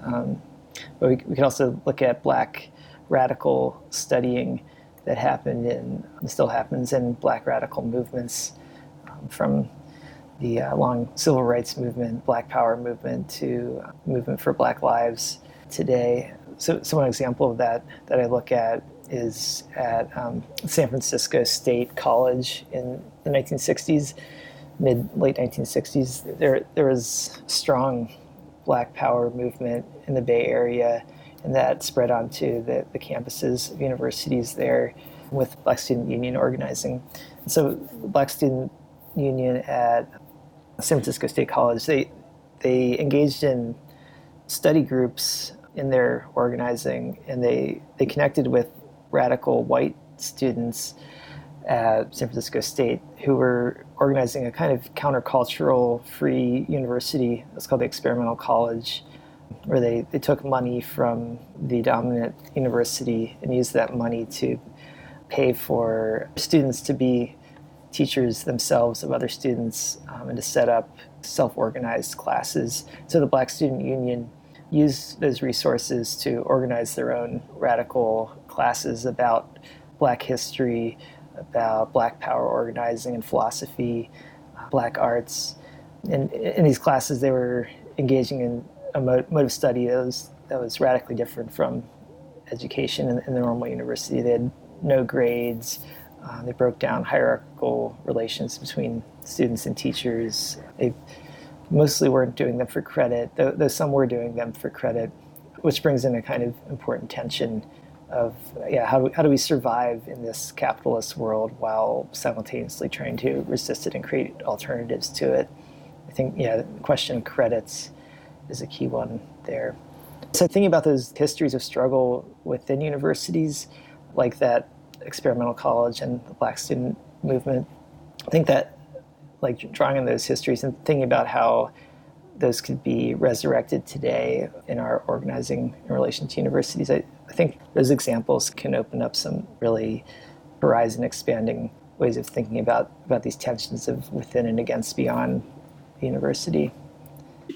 But we could also look at Black radical studying that happened and still happens in Black radical movements, from the long civil rights movement, Black Power movement, to movement for Black lives today. So one example of that I look at is at San Francisco State College in the 1960s, late 1960s. There was a strong Black Power movement in the Bay Area, and that spread onto the campuses of universities there with Black Student Union organizing. And so the Black Student Union at San Francisco State College, they engaged in study groups in their organizing, and they connected with radical white students at San Francisco State who were organizing a kind of countercultural free university that's called the Experimental College, where they took money from the dominant university and used that money to pay for students to be teachers themselves of other students, and to set up self-organized classes. So the Black Student Union used those resources to organize their own radical classes about Black history, about Black power organizing and philosophy, Black arts. And in these classes, they were engaging in a mode of study that was radically different from education in the normal university. They had no grades. They broke down hierarchical relations between students and teachers. They mostly weren't doing them for credit, though some were doing them for credit, which brings in a kind of important tension of how do we survive in this capitalist world while simultaneously trying to resist it and create alternatives to it. I think the question of credits is a key one there. So thinking about those histories of struggle within universities, like that Experimental College and the Black student movement, I think that, like, drawing on those histories and thinking about how those could be resurrected today in our organizing in relation to universities, I think those examples can open up some really horizon expanding ways of thinking about these tensions of within and against beyond the university.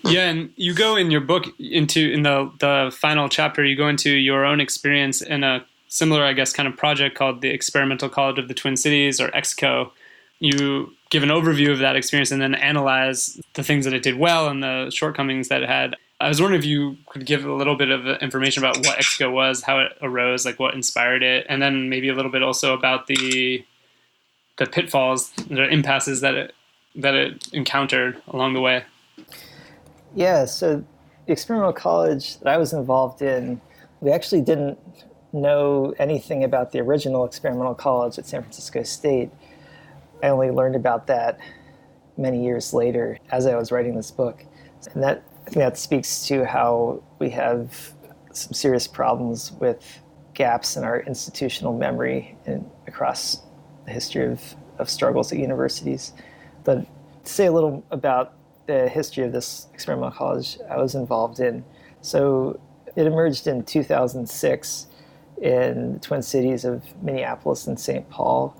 Yeah, and you go in your book in the final chapter, you go into your own experience in a similar, I guess, kind of project called the Experimental College of the Twin Cities, or EXCO. You give an overview of that experience and then analyze the things that it did well and the shortcomings that it had. I was wondering if you could give a little bit of information about what EXCO was, how it arose, like what inspired it, and then maybe a little bit also about the pitfalls, the impasses that it encountered along the way. Yeah, so the experimental college that I was involved in, we actually didn't know anything about the original experimental college at San Francisco State. I only learned about that many years later as I was writing this book. And I think that speaks to how we have some serious problems with gaps in our institutional memory across the history of struggles at universities. But to say a little about the history of this experimental college I was involved in. So it emerged in 2006 in the Twin Cities of Minneapolis and St. Paul,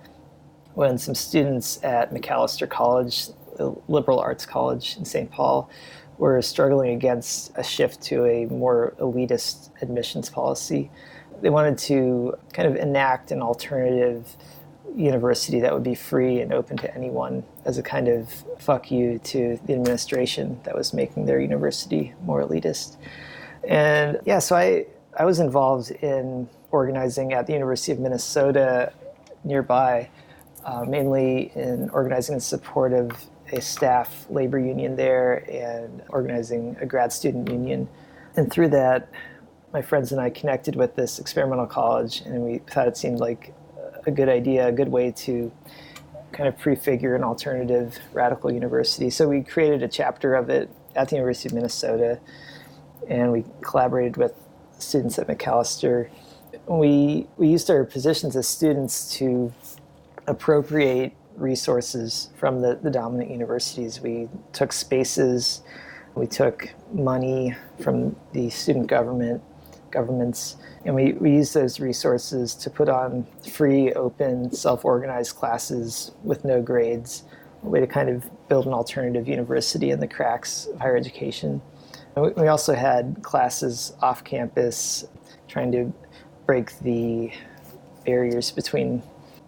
when some students at Macalester College, a liberal arts college in St. Paul, were struggling against a shift to a more elitist admissions policy. They wanted to kind of enact an alternative university that would be free and open to anyone as a kind of fuck you to the administration that was making their university more elitist. And yeah, so I was involved in organizing at the University of Minnesota nearby, mainly in organizing in support of a staff labor union there and organizing a grad student union. And through that, my friends and I connected with this experimental college, and we thought it seemed like a good idea, a good way to kind of prefigure an alternative radical university. So we created a chapter of it at the University of Minnesota, and we collaborated with students at Macalester. We used our positions as students to appropriate resources from the dominant universities. We took spaces, we took money from the student governments, and we used those resources to put on free, open, self-organized classes with no grades, a way to kind of build an alternative university in the cracks of higher education. And we also had classes off campus trying to break the barriers between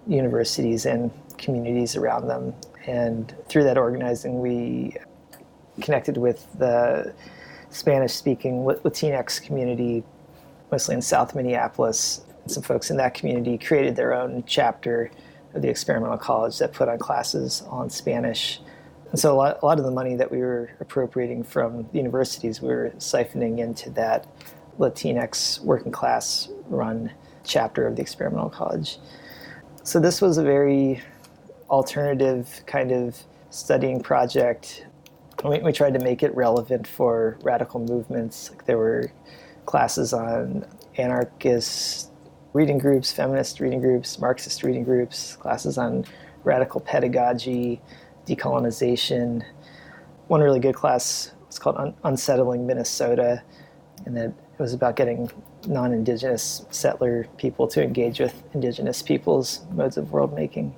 universities and communities around them. And through that organizing, we connected with the Spanish-speaking Latinx community, mostly in South Minneapolis. And some folks in that community created their own chapter of the experimental college that put on classes all in Spanish. And so a lot of the money that we were appropriating from the universities, we were siphoning into that Latinx working class run chapter of the experimental college. So this was a very alternative kind of studying project. We tried to make it relevant for radical movements. Like there were classes on anarchist reading groups, feminist reading groups, Marxist reading groups, classes on radical pedagogy, decolonization. One really good class was called Unsettling Minnesota, and it was about getting non-Indigenous settler people to engage with Indigenous people's modes of world making.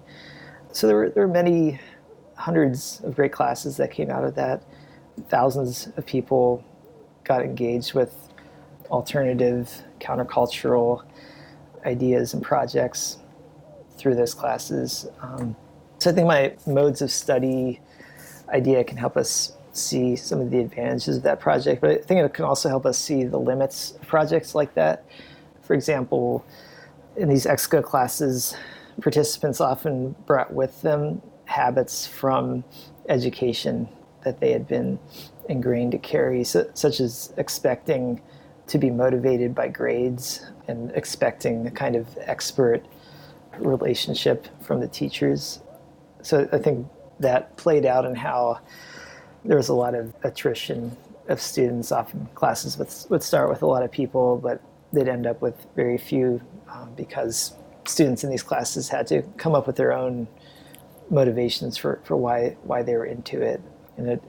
So there were many hundreds of great classes that came out of that. Thousands of people got engaged with alternative, countercultural ideas and projects through those classes. So I think my modes of study idea can help us see some of the advantages of that project, but I think it can also help us see the limits of projects like that. For example, in these EXCO classes, participants often brought with them habits from education that they had been ingrained to carry, such as expecting to be motivated by grades and expecting a kind of expert relationship from the teachers. So I think that played out in how there was a lot of attrition of students. Often classes would start with a lot of people, but they'd end up with very few because students in these classes had to come up with their own motivations for why they were into it. And it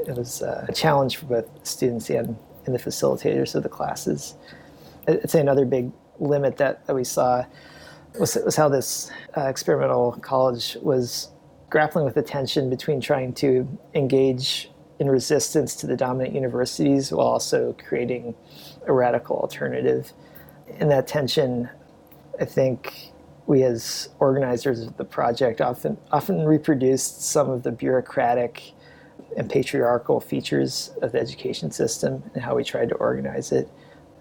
was a challenge for both students and the facilitators of the classes. I'd say another big limit that we saw was how this experimental college was grappling with the tension between trying to engage in resistance to the dominant universities while also creating a radical alternative. And that tension, I think, we as organizers of the project often reproduced some of the bureaucratic and patriarchal features of the education system and how we tried to organize it.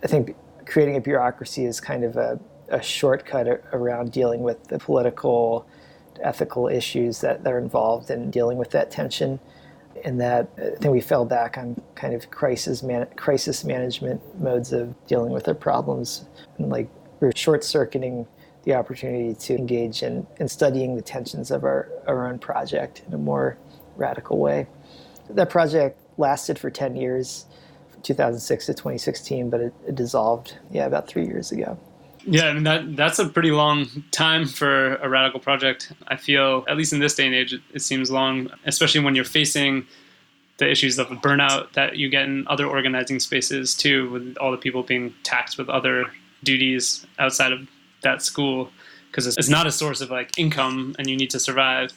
I think creating a bureaucracy is kind of a shortcut around dealing with the political, ethical issues that are involved in dealing with that tension. And that I think we fell back on kind of crisis management modes of dealing with our problems. And like we're short-circuiting the opportunity to engage in studying the tensions of our own project in a more radical way. That project lasted for 10 years, from 2006 to 2016, but it dissolved, about 3 years ago. Yeah, I mean, that's a pretty long time for a radical project. I feel, at least in this day and age, it seems long, especially when you're facing the issues of burnout that you get in other organizing spaces too, with all the people being taxed with other duties outside of that school, because it's not a source of like income and you need to survive.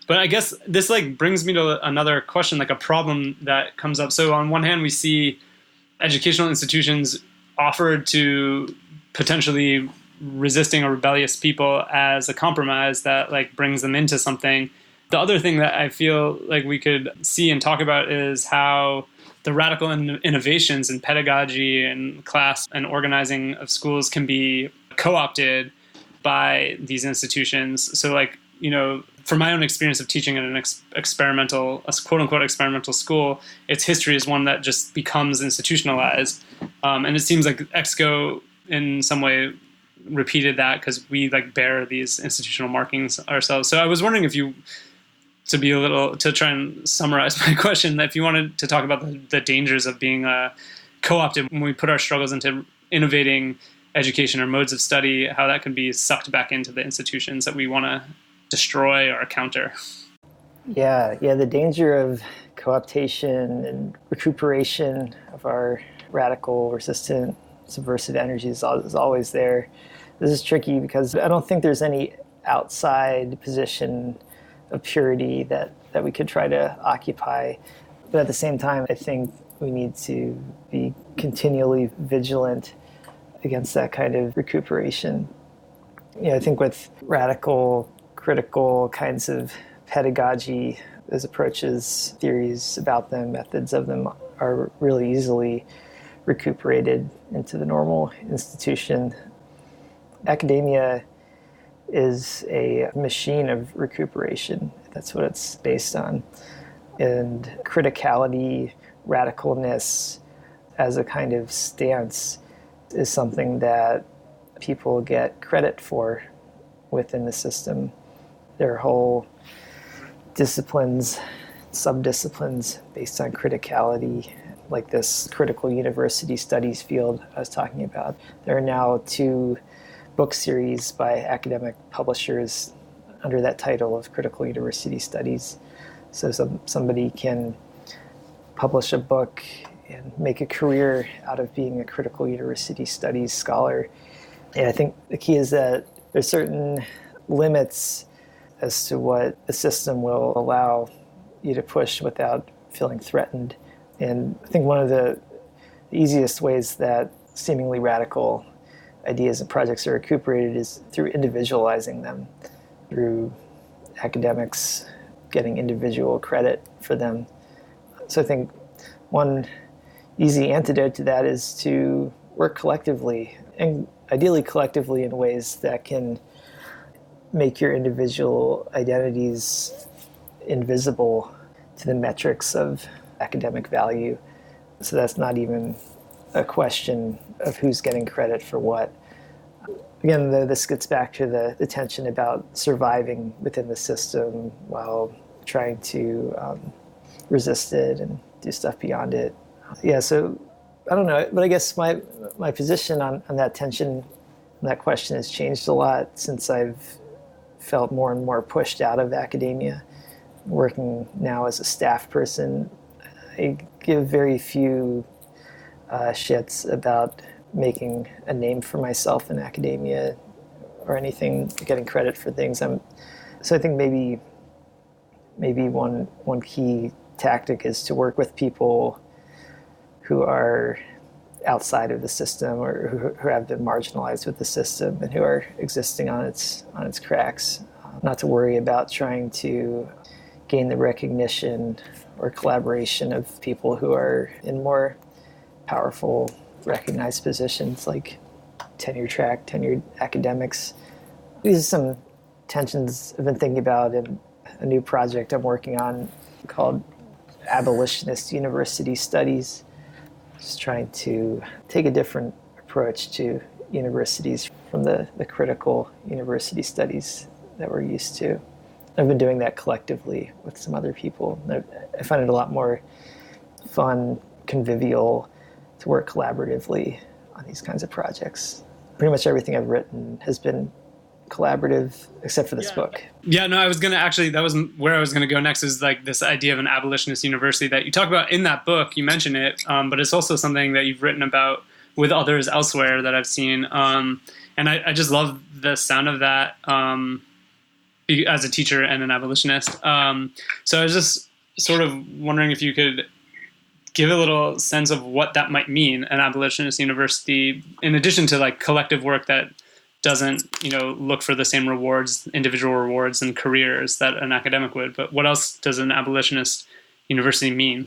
But I guess this like brings me to another question, like a problem that comes up. So on one hand, we see educational institutions offered to potentially resisting or rebellious people as a compromise that like brings them into something. The other thing that I feel like we could see and talk about is how the radical innovations in pedagogy and class and organizing of schools can be co-opted by these institutions. So like, from my own experience of teaching at a quote-unquote experimental school, its history is one that just becomes institutionalized. And it seems like EXCO in some way repeated that because we like bear these institutional markings ourselves. So I was wondering if you, to try and summarize my question, if you wanted to talk about the dangers of being co-opted when we put our struggles into innovating education or modes of study, how that can be sucked back into the institutions that we want to destroy or counter. Yeah, the danger of co-optation and recuperation of our radical, resistant, subversive energies is always there. This is tricky because I don't think there's any outside position of purity that we could try to occupy. But at the same time, I think we need to be continually vigilant against that kind of recuperation. I think with radical, critical kinds of pedagogy, those approaches, theories about them, methods of them are really easily recuperated into the normal institution. Academia is a machine of recuperation. That's what it's based on. And criticality, radicalness as a kind of stance is something that people get credit for within the system. There are whole disciplines, subdisciplines based on criticality, like this critical university studies field I was talking about. There are now 2 book series by academic publishers under that title of critical university studies. So somebody can publish a book and make a career out of being a critical university studies scholar. And I think the key is that there's certain limits as to what the system will allow you to push without feeling threatened. And I think one of the easiest ways that seemingly radical ideas and projects are recuperated is through individualizing them, through academics getting individual credit for them. So I think one easy antidote to that is to work collectively, and ideally collectively in ways that can make your individual identities invisible to the metrics of academic value. So that's not even a question of who's getting credit for what. Again, this gets back to the tension about surviving within the system while trying to resist it and do stuff beyond it. Yeah, so I don't know, but I guess my position on that tension, on that question has changed a lot since I've felt more and more pushed out of academia. Working now as a staff person, I give very few shits about making a name for myself in academia or anything, getting credit for things. So I think maybe one key tactic is to work with people who are outside of the system or who have been marginalized with the system and who are existing on its cracks. Not to worry about trying to gain the recognition or collaboration of people who are in more powerful, recognized positions like tenured academics. These are some tensions I've been thinking about in a new project I'm working on called Abolitionist University Studies. Just trying to take a different approach to universities from the critical university studies that we're used to. I've been doing that collectively with some other people. I find it a lot more fun, convivial to work collaboratively on these kinds of projects. Pretty much everything I've written has been collaborative, except for this book. Yeah, no, I was going to actually, that was where I was going to go next, is like this idea of an abolitionist university that you talk about in that book. You mention it, but it's also something that you've written about with others elsewhere that I've seen. And I just love the sound of that as a teacher and an abolitionist. So I was just sort of wondering if you could give a little sense of what that might mean, an abolitionist university, in addition to like collective work that doesn't, look for the same rewards, individual rewards and careers that an academic would. But what else does an abolitionist university mean?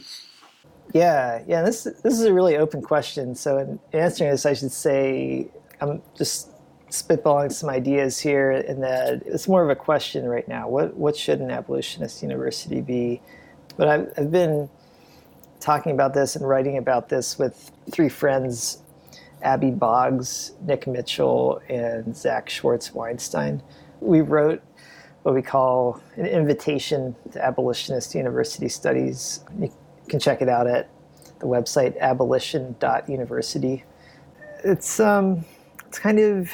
Yeah. This is a really open question. So in answering this, I should say I'm just spitballing some ideas here, in that it's more of a question right now. What should an abolitionist university be? But I've been talking about this and writing about this with three friends, Abby Boggs, Nick Mitchell, and Zach Schwartz-Weinstein. We wrote what we call an invitation to abolitionist university studies. You can check it out at the website abolition.university. It's kind of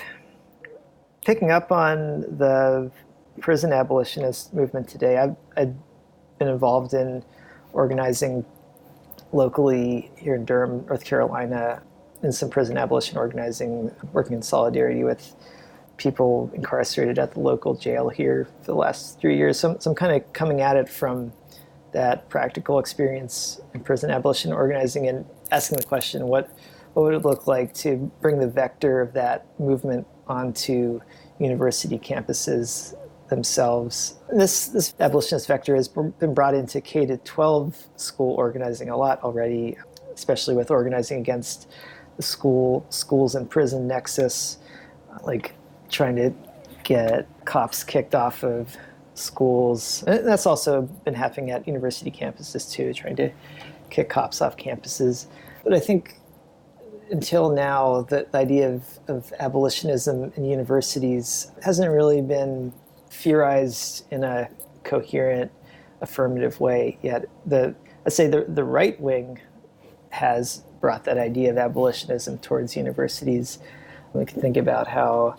picking up on the prison abolitionist movement today. I've been involved in organizing locally here in Durham, North Carolina, in some prison abolition organizing, working in solidarity with people incarcerated at the local jail here for the last 3 years. So I'm kind of coming at it from that practical experience in prison abolition organizing and asking the question, what would it look like to bring the vector of that movement onto university campuses themselves? This abolitionist vector has been brought into K-12 school organizing a lot already, especially with organizing against the schools and prison nexus, like trying to get cops kicked off of schools. And that's also been happening at university campuses too, trying to kick cops off campuses. But I think until now, the idea of abolitionism in universities hasn't really been theorized in a coherent, affirmative way yet. I'd say the right wing has brought that idea of abolitionism towards universities. We can think about how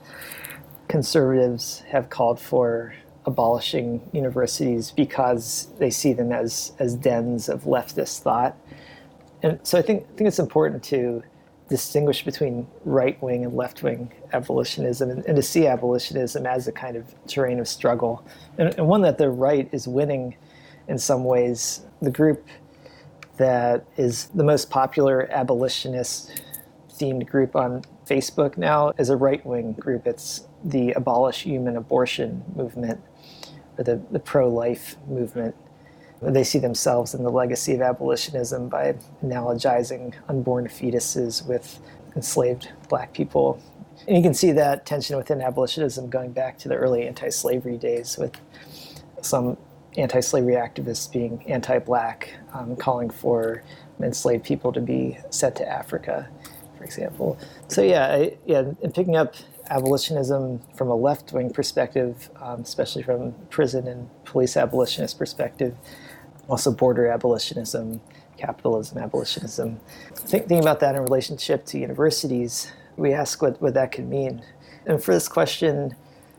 conservatives have called for abolishing universities because they see them as dens of leftist thought. And so I think it's important to distinguish between right-wing and left-wing abolitionism, and to see abolitionism as a kind of terrain of struggle, and one that the right is winning in some ways. The group that is the most popular abolitionist-themed group on Facebook now is a right-wing group. It's the Abolish Human Abortion movement, or the pro-life movement. They see themselves in the legacy of abolitionism by analogizing unborn fetuses with enslaved Black people. And you can see that tension within abolitionism going back to the early anti-slavery days, with some anti-slavery activists being anti-Black, calling for enslaved people to be sent to Africa, for example. So in picking up abolitionism from a left-wing perspective, especially from prison and police abolitionist perspective, also border abolitionism, capitalism abolitionism. Thinking about that in relationship to universities, we ask what that could mean. And for this question,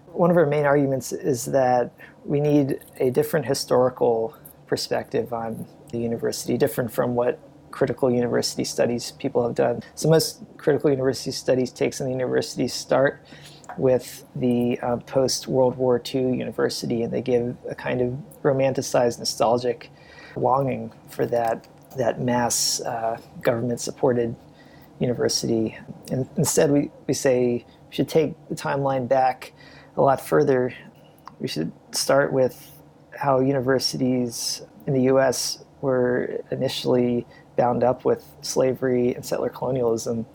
one of our main arguments is that we need a different historical perspective on the university, different from what critical university studies people have done. So most critical university studies takes in the universities start with the post-World War II university, and they give a kind of romanticized, nostalgic longing for that mass government-supported university. And instead, we say we should take the timeline back a lot further. We should start with how universities in the U.S. were initially bound up with slavery and settler colonialism.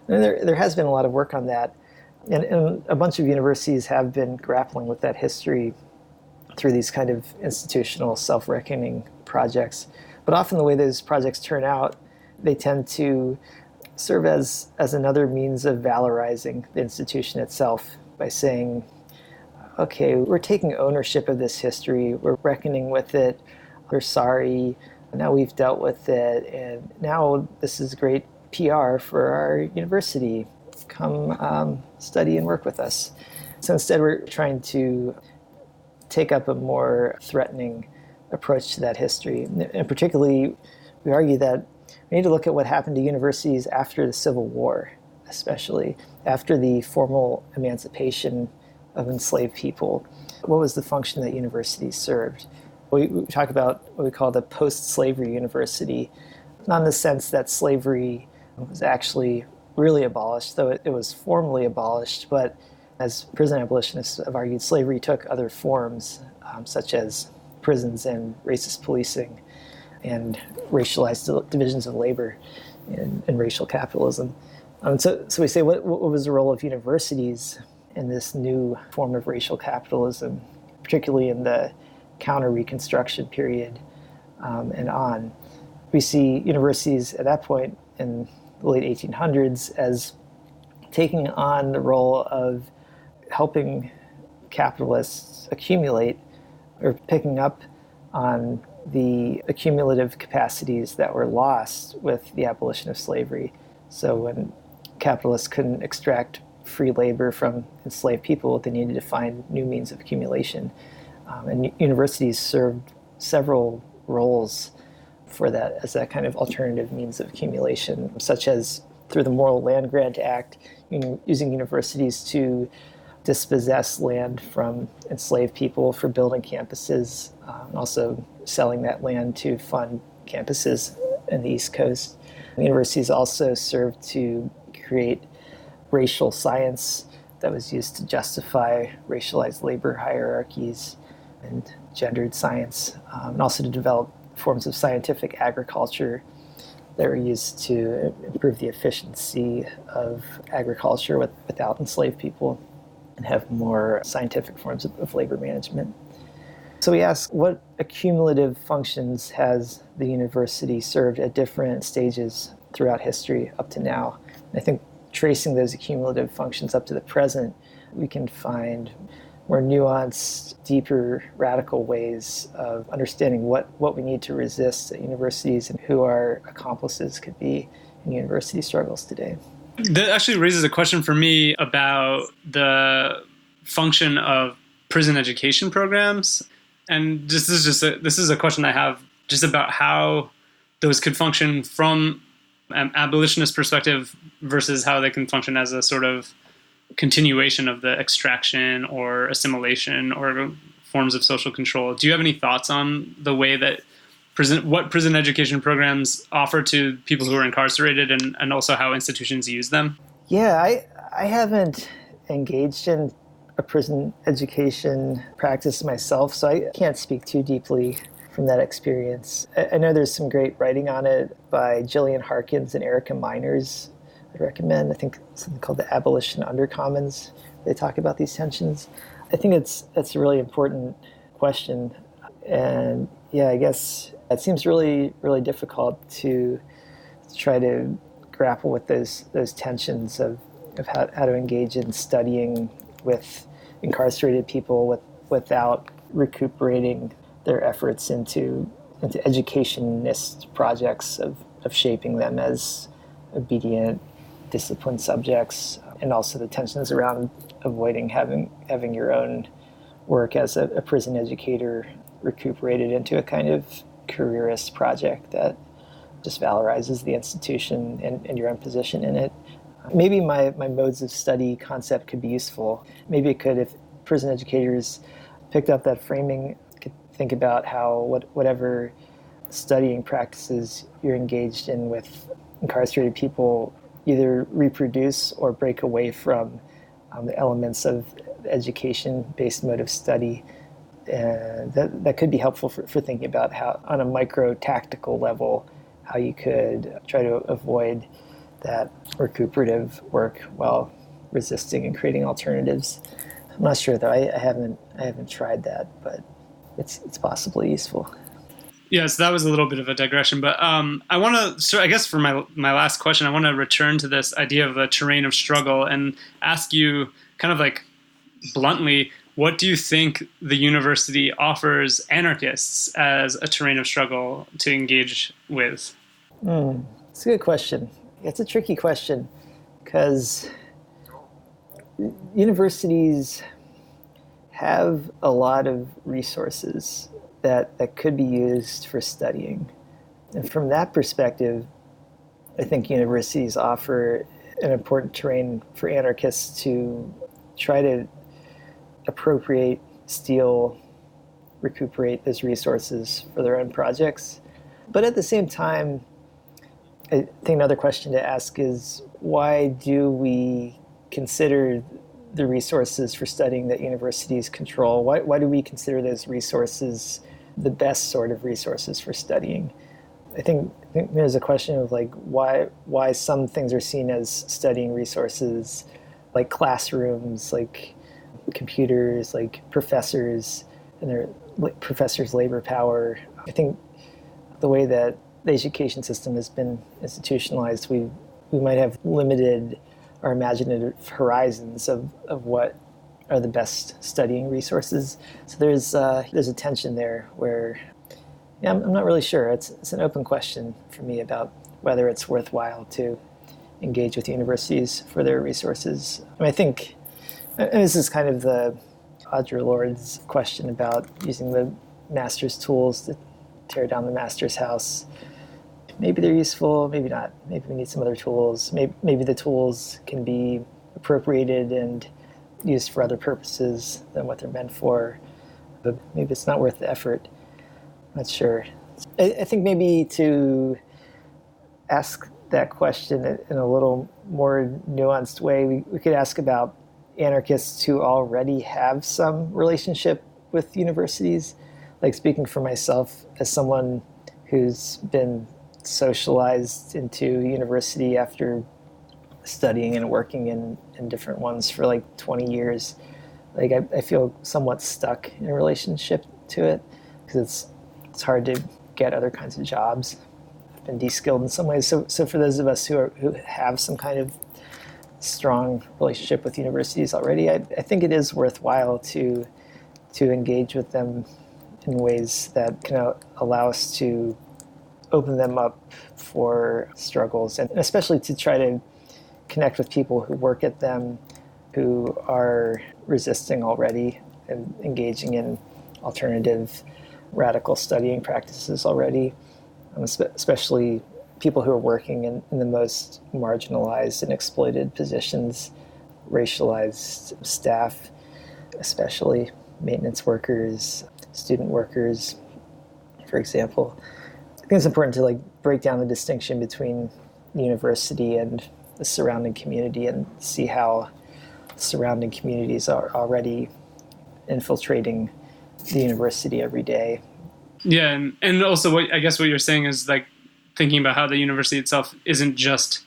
And there has been a lot of work on that. And a bunch of universities have been grappling with that history through these kind of institutional self-reckoning projects. But often the way those projects turn out, they tend to serve as another means of valorizing the institution itself by saying, okay, we're taking ownership of this history, we're reckoning with it, we're sorry, now we've dealt with it, and now this is great PR for our university. Come study and work with us. So instead, we're trying to take up a more threatening approach to that history. And particularly, we argue that we need to look at what happened to universities after the Civil War, especially after the formal emancipation of enslaved people. What was the function that universities served? We talk about what we call the post-slavery university, not in the sense that slavery was actually really abolished, though it was formally abolished, but as prison abolitionists have argued, slavery took other forms, such as prisons and racist policing and racialized divisions of labor and racial capitalism. So we say, what was the role of universities in this new form of racial capitalism, particularly in the counter-Reconstruction period and on? We see universities at that point in the late 1800s as taking on the role of helping capitalists accumulate, or picking up on the accumulative capacities that were lost with the abolition of slavery. So when capitalists couldn't extract free labor from enslaved people, they needed to find new means of accumulation. And universities served several roles for that as that kind of alternative means of accumulation, such as through the Moral Land Grant Act, using universities to dispossess land from enslaved people for building campuses, and also selling that land to fund campuses in the East Coast. Universities also served to create racial science that was used to justify racialized labor hierarchies and gendered science, and also to develop forms of scientific agriculture that were used to improve the efficiency of agriculture without enslaved people and have more scientific forms of labor management. So we ask, what accumulative functions has the university served at different stages throughout history up to now? And I think tracing those accumulative functions up to the present, we can find more nuanced, deeper, radical ways of understanding what we need to resist at universities and who our accomplices could be in university struggles today. That actually raises a question for me about the function of prison education programs. And this is a question I have just about how those could function from an abolitionist perspective versus how they can function as a sort of continuation of the extraction or assimilation or forms of social control. Do you have any thoughts on the way that what prison education programs offer to people who are incarcerated, and also how institutions use them? Yeah, I haven't engaged in a prison education practice myself, so I can't speak too deeply from that experience. I know there's some great writing on it by Gillian Harkins and Erica Miners. I recommend, I think, something called The Abolition Undercommons. They talk about these tensions. I think it's a really important question. And yeah, I guess it seems really, really difficult to try to grapple with those tensions of how to engage in studying with incarcerated people without recuperating their efforts into educationist projects of shaping them as obedient, disciplined subjects, and also the tensions around avoiding having your own work as a prison educator recuperated into a kind of careerist project that just valorizes the institution and your own position in it. Maybe my modes of study concept could be useful. Maybe it could if prison educators picked up that framing, could think about how whatever studying practices you're engaged in with incarcerated people, either reproduce or break away from the elements of education-based mode of study. And that could be helpful for thinking about how, on a micro-tactical level, how you could try to avoid that recuperative work while resisting and creating alternatives. I'm not sure though. I haven't tried that, but it's possibly useful. Yes, that was a little bit of a digression, but I want to. So I guess for my last question, I want to return to this idea of a terrain of struggle and ask you, kind of like bluntly, what do you think the university offers anarchists as a terrain of struggle to engage with? It's a good question. It's a tricky question because universities have a lot of resources that could be used for studying. And from that perspective, I think universities offer an important terrain for anarchists to try to appropriate, steal, recuperate those resources for their own projects. But at the same time, I think another question to ask is, why do we consider the resources for studying that universities control? Why do we consider those resources the best sort of resources for studying? I think there's a question of like why some things are seen as studying resources, like classrooms, like computers, like professors and their professors' labor power. I think the way that the education system has been institutionalized, we might have limited our imaginative horizons of what are the best studying resources. So there's a tension there where, I'm not really sure. It's an open question for me about whether it's worthwhile to engage with universities for their resources. I think, and this is kind of the Audre Lorde's question about using the master's tools to tear down the master's house. Maybe they're useful, maybe not. Maybe we need some other tools. Maybe the tools can be appropriated and used for other purposes than what they're meant for. But maybe it's not worth the effort. I'm not sure. I think maybe to ask that question in a little more nuanced way, we could ask about anarchists who already have some relationship with universities. Like, speaking for myself as someone who's been socialized into university after studying and working in different ones for like 20 years. Like, I feel somewhat stuck in a relationship to it because it's hard to get other kinds of jobs. I've been de-skilled in some ways. So for those of us who have some kind of strong relationship with universities already, I think it is worthwhile to engage with them in ways that can allow us to open them up for struggles, and especially to try to connect with people who work at them, who are resisting already and engaging in alternative radical studying practices already, especially people who are working in the most marginalized and exploited positions, racialized staff, especially maintenance workers, student workers, for example. I think it's important to break down the distinction between the university and the surrounding community and see how surrounding communities are already infiltrating the university every day. Yeah, and also what you're saying is thinking about how the university itself isn't just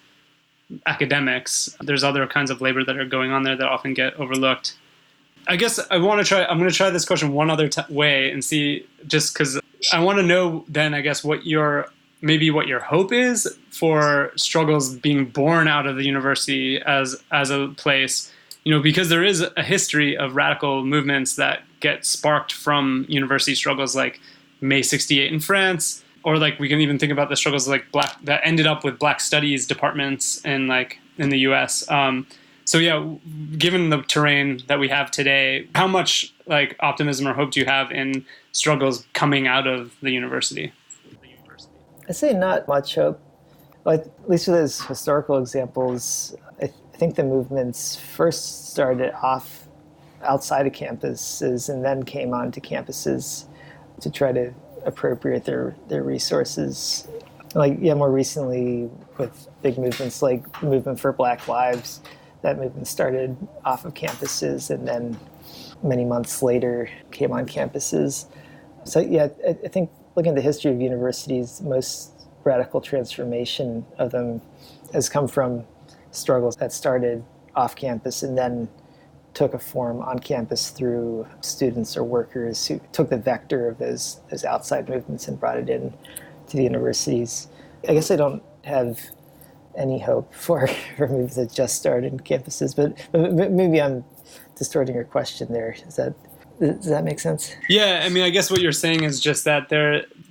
academics. There's other kinds of labor that are going on there that often get overlooked. I guess I'm going to try this question one other way and see, just because I want to know then, I guess, what your hope is for struggles being born out of the university as a place, because there is a history of radical movements that get sparked from university struggles, like May 68 in France, or we can even think about the struggles that ended up with Black Studies departments in the U.S. So yeah, given the terrain that we have today, how much optimism or hope do you have in struggles coming out of the university? I'd say not much hope. At least with those historical examples, I think the movements first started off outside of campuses and then came onto campuses to try to appropriate their resources. More recently with big movements like the movement for Black Lives, that movement started off of campuses and then many months later came on campuses. So yeah, I think looking at the history of universities, most radical transformation of them has come from struggles that started off campus and then took a form on campus through students or workers who took the vector of those outside movements and brought it in to the universities. I guess I don't have any hope for movements that just started in campuses, but maybe I'm distorting your question there. Does that make sense? Yeah, I mean, I guess what you're saying is just that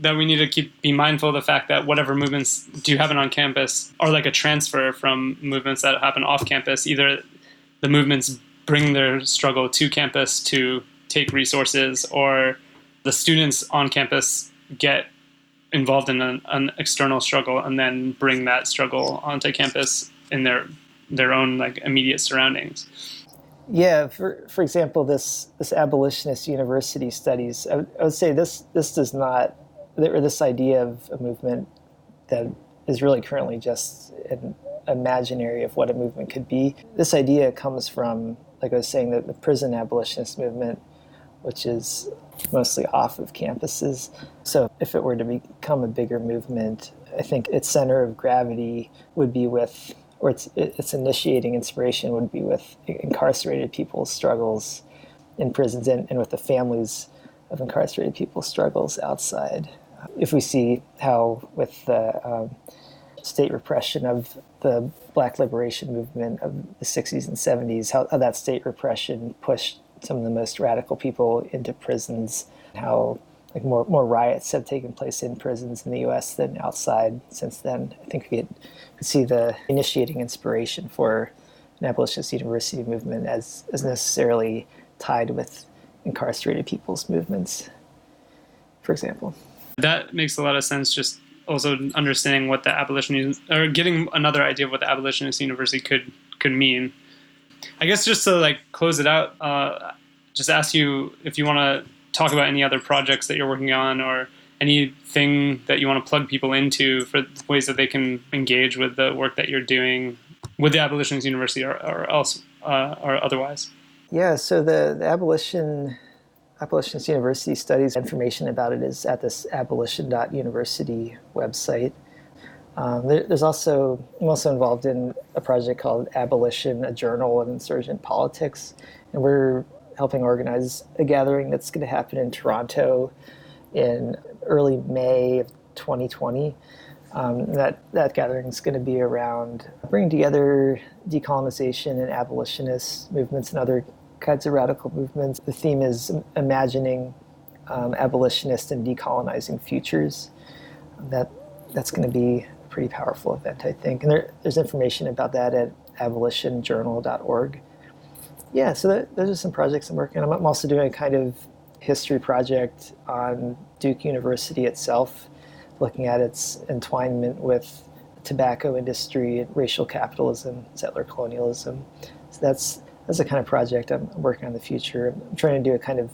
we need to be mindful of the fact that whatever movements do happen on campus are like a transfer from movements that happen off campus. Either the movements bring their struggle to campus to take resources, or the students on campus get involved in an external struggle and then bring that struggle onto campus in their own like immediate surroundings. Yeah, for example, this abolitionist university studies, I would say this does not, or this idea of a movement that is really currently just an imaginary of what a movement could be. This idea comes from, like I was saying, the prison abolitionist movement, which is mostly off of campuses. So if it were to become a bigger movement, I think its center of gravity would be with, or its initiating inspiration would be with incarcerated people's struggles in prisons and with the families of incarcerated people's struggles outside. If we see how with the state repression of the Black liberation movement of the 60s and 70s, how that state repression pushed some of the most radical people into prisons, how like more riots have taken place in prisons in the U.S. than outside since then. I think we could see the initiating inspiration for an abolitionist university movement as necessarily tied with incarcerated people's movements, for example. That makes a lot of sense, just also understanding what the abolitionist, or getting another idea of what the abolitionist university could mean. I guess just to like close it out, just ask you if you want to talk about any other projects that you're working on or anything that you want to plug people into for ways that they can engage with the work that you're doing with the Abolitionist University or else or otherwise. Yeah, so the Abolitionist University studies, information about it is at this abolition.university website. I'm also involved in a project called Abolition, a Journal of Insurgent Politics, and we're helping organize a gathering that's going to happen in Toronto in early May of 2020. That gathering is going to be around bringing together decolonization and abolitionist movements and other kinds of radical movements. The theme is imagining abolitionist and decolonizing futures. That's going to be a pretty powerful event, I think. And there's information about that at abolitionjournal.org. Yeah, so those are some projects I'm working on. I'm also doing a kind of history project on Duke University itself, looking at its entwinement with the tobacco industry, racial capitalism, settler colonialism. So that's the kind of project I'm working on in the future. I'm trying to do a kind of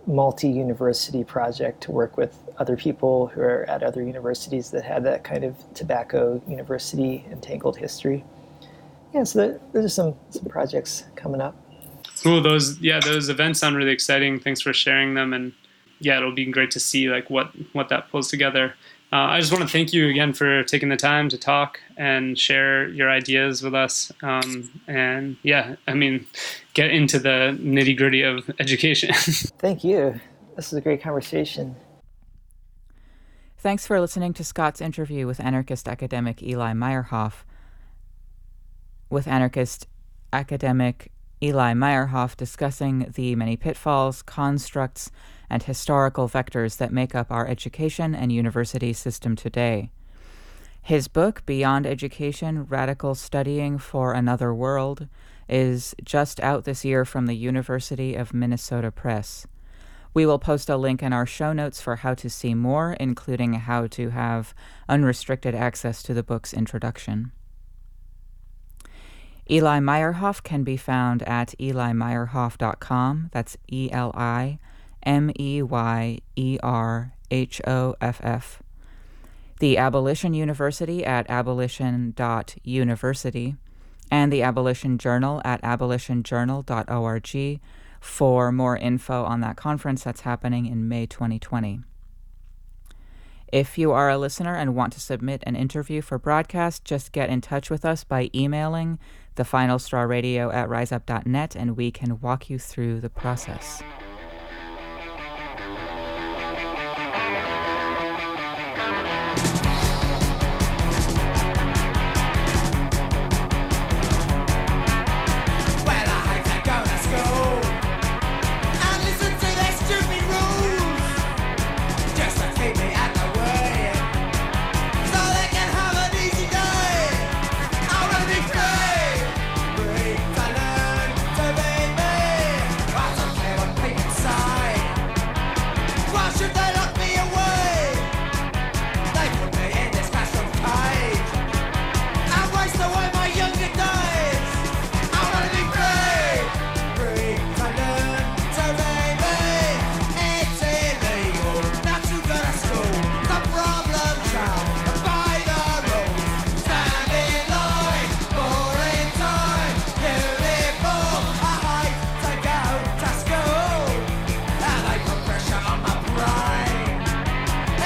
multi-university project to work with other people who are at other universities that had that kind of tobacco university entangled history. Yeah, so those are some projects coming up. Cool. Those events sound really exciting. Thanks for sharing them. And yeah, it'll be great to see like what that pulls together. I just want to thank you again for taking the time to talk and share your ideas with us. And yeah, I mean, get into the nitty gritty of education. Thank you. This was a great conversation. Thanks for listening to Scott's interview with anarchist academic Eli Meyerhoff. Discussing the many pitfalls, constructs, and historical vectors that make up our education and university system today. His book, Beyond Education, Radical Studying for Another World, is just out this year from the University of Minnesota Press. We will post a link in our show notes for how to see more, including how to have unrestricted access to the book's introduction. Eli Meyerhoff can be found at elimeyerhoff.com. That's ELIMEYERHOFF. the Abolition University at abolition.university, and the Abolition Journal at abolitionjournal.org for more info on that conference that's happening in May 2020. If you are a listener and want to submit an interview for broadcast, just get in touch with us by emailing thefinalstrawradio@riseup.net, and we can walk you through the process.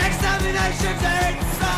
Examinations are inside.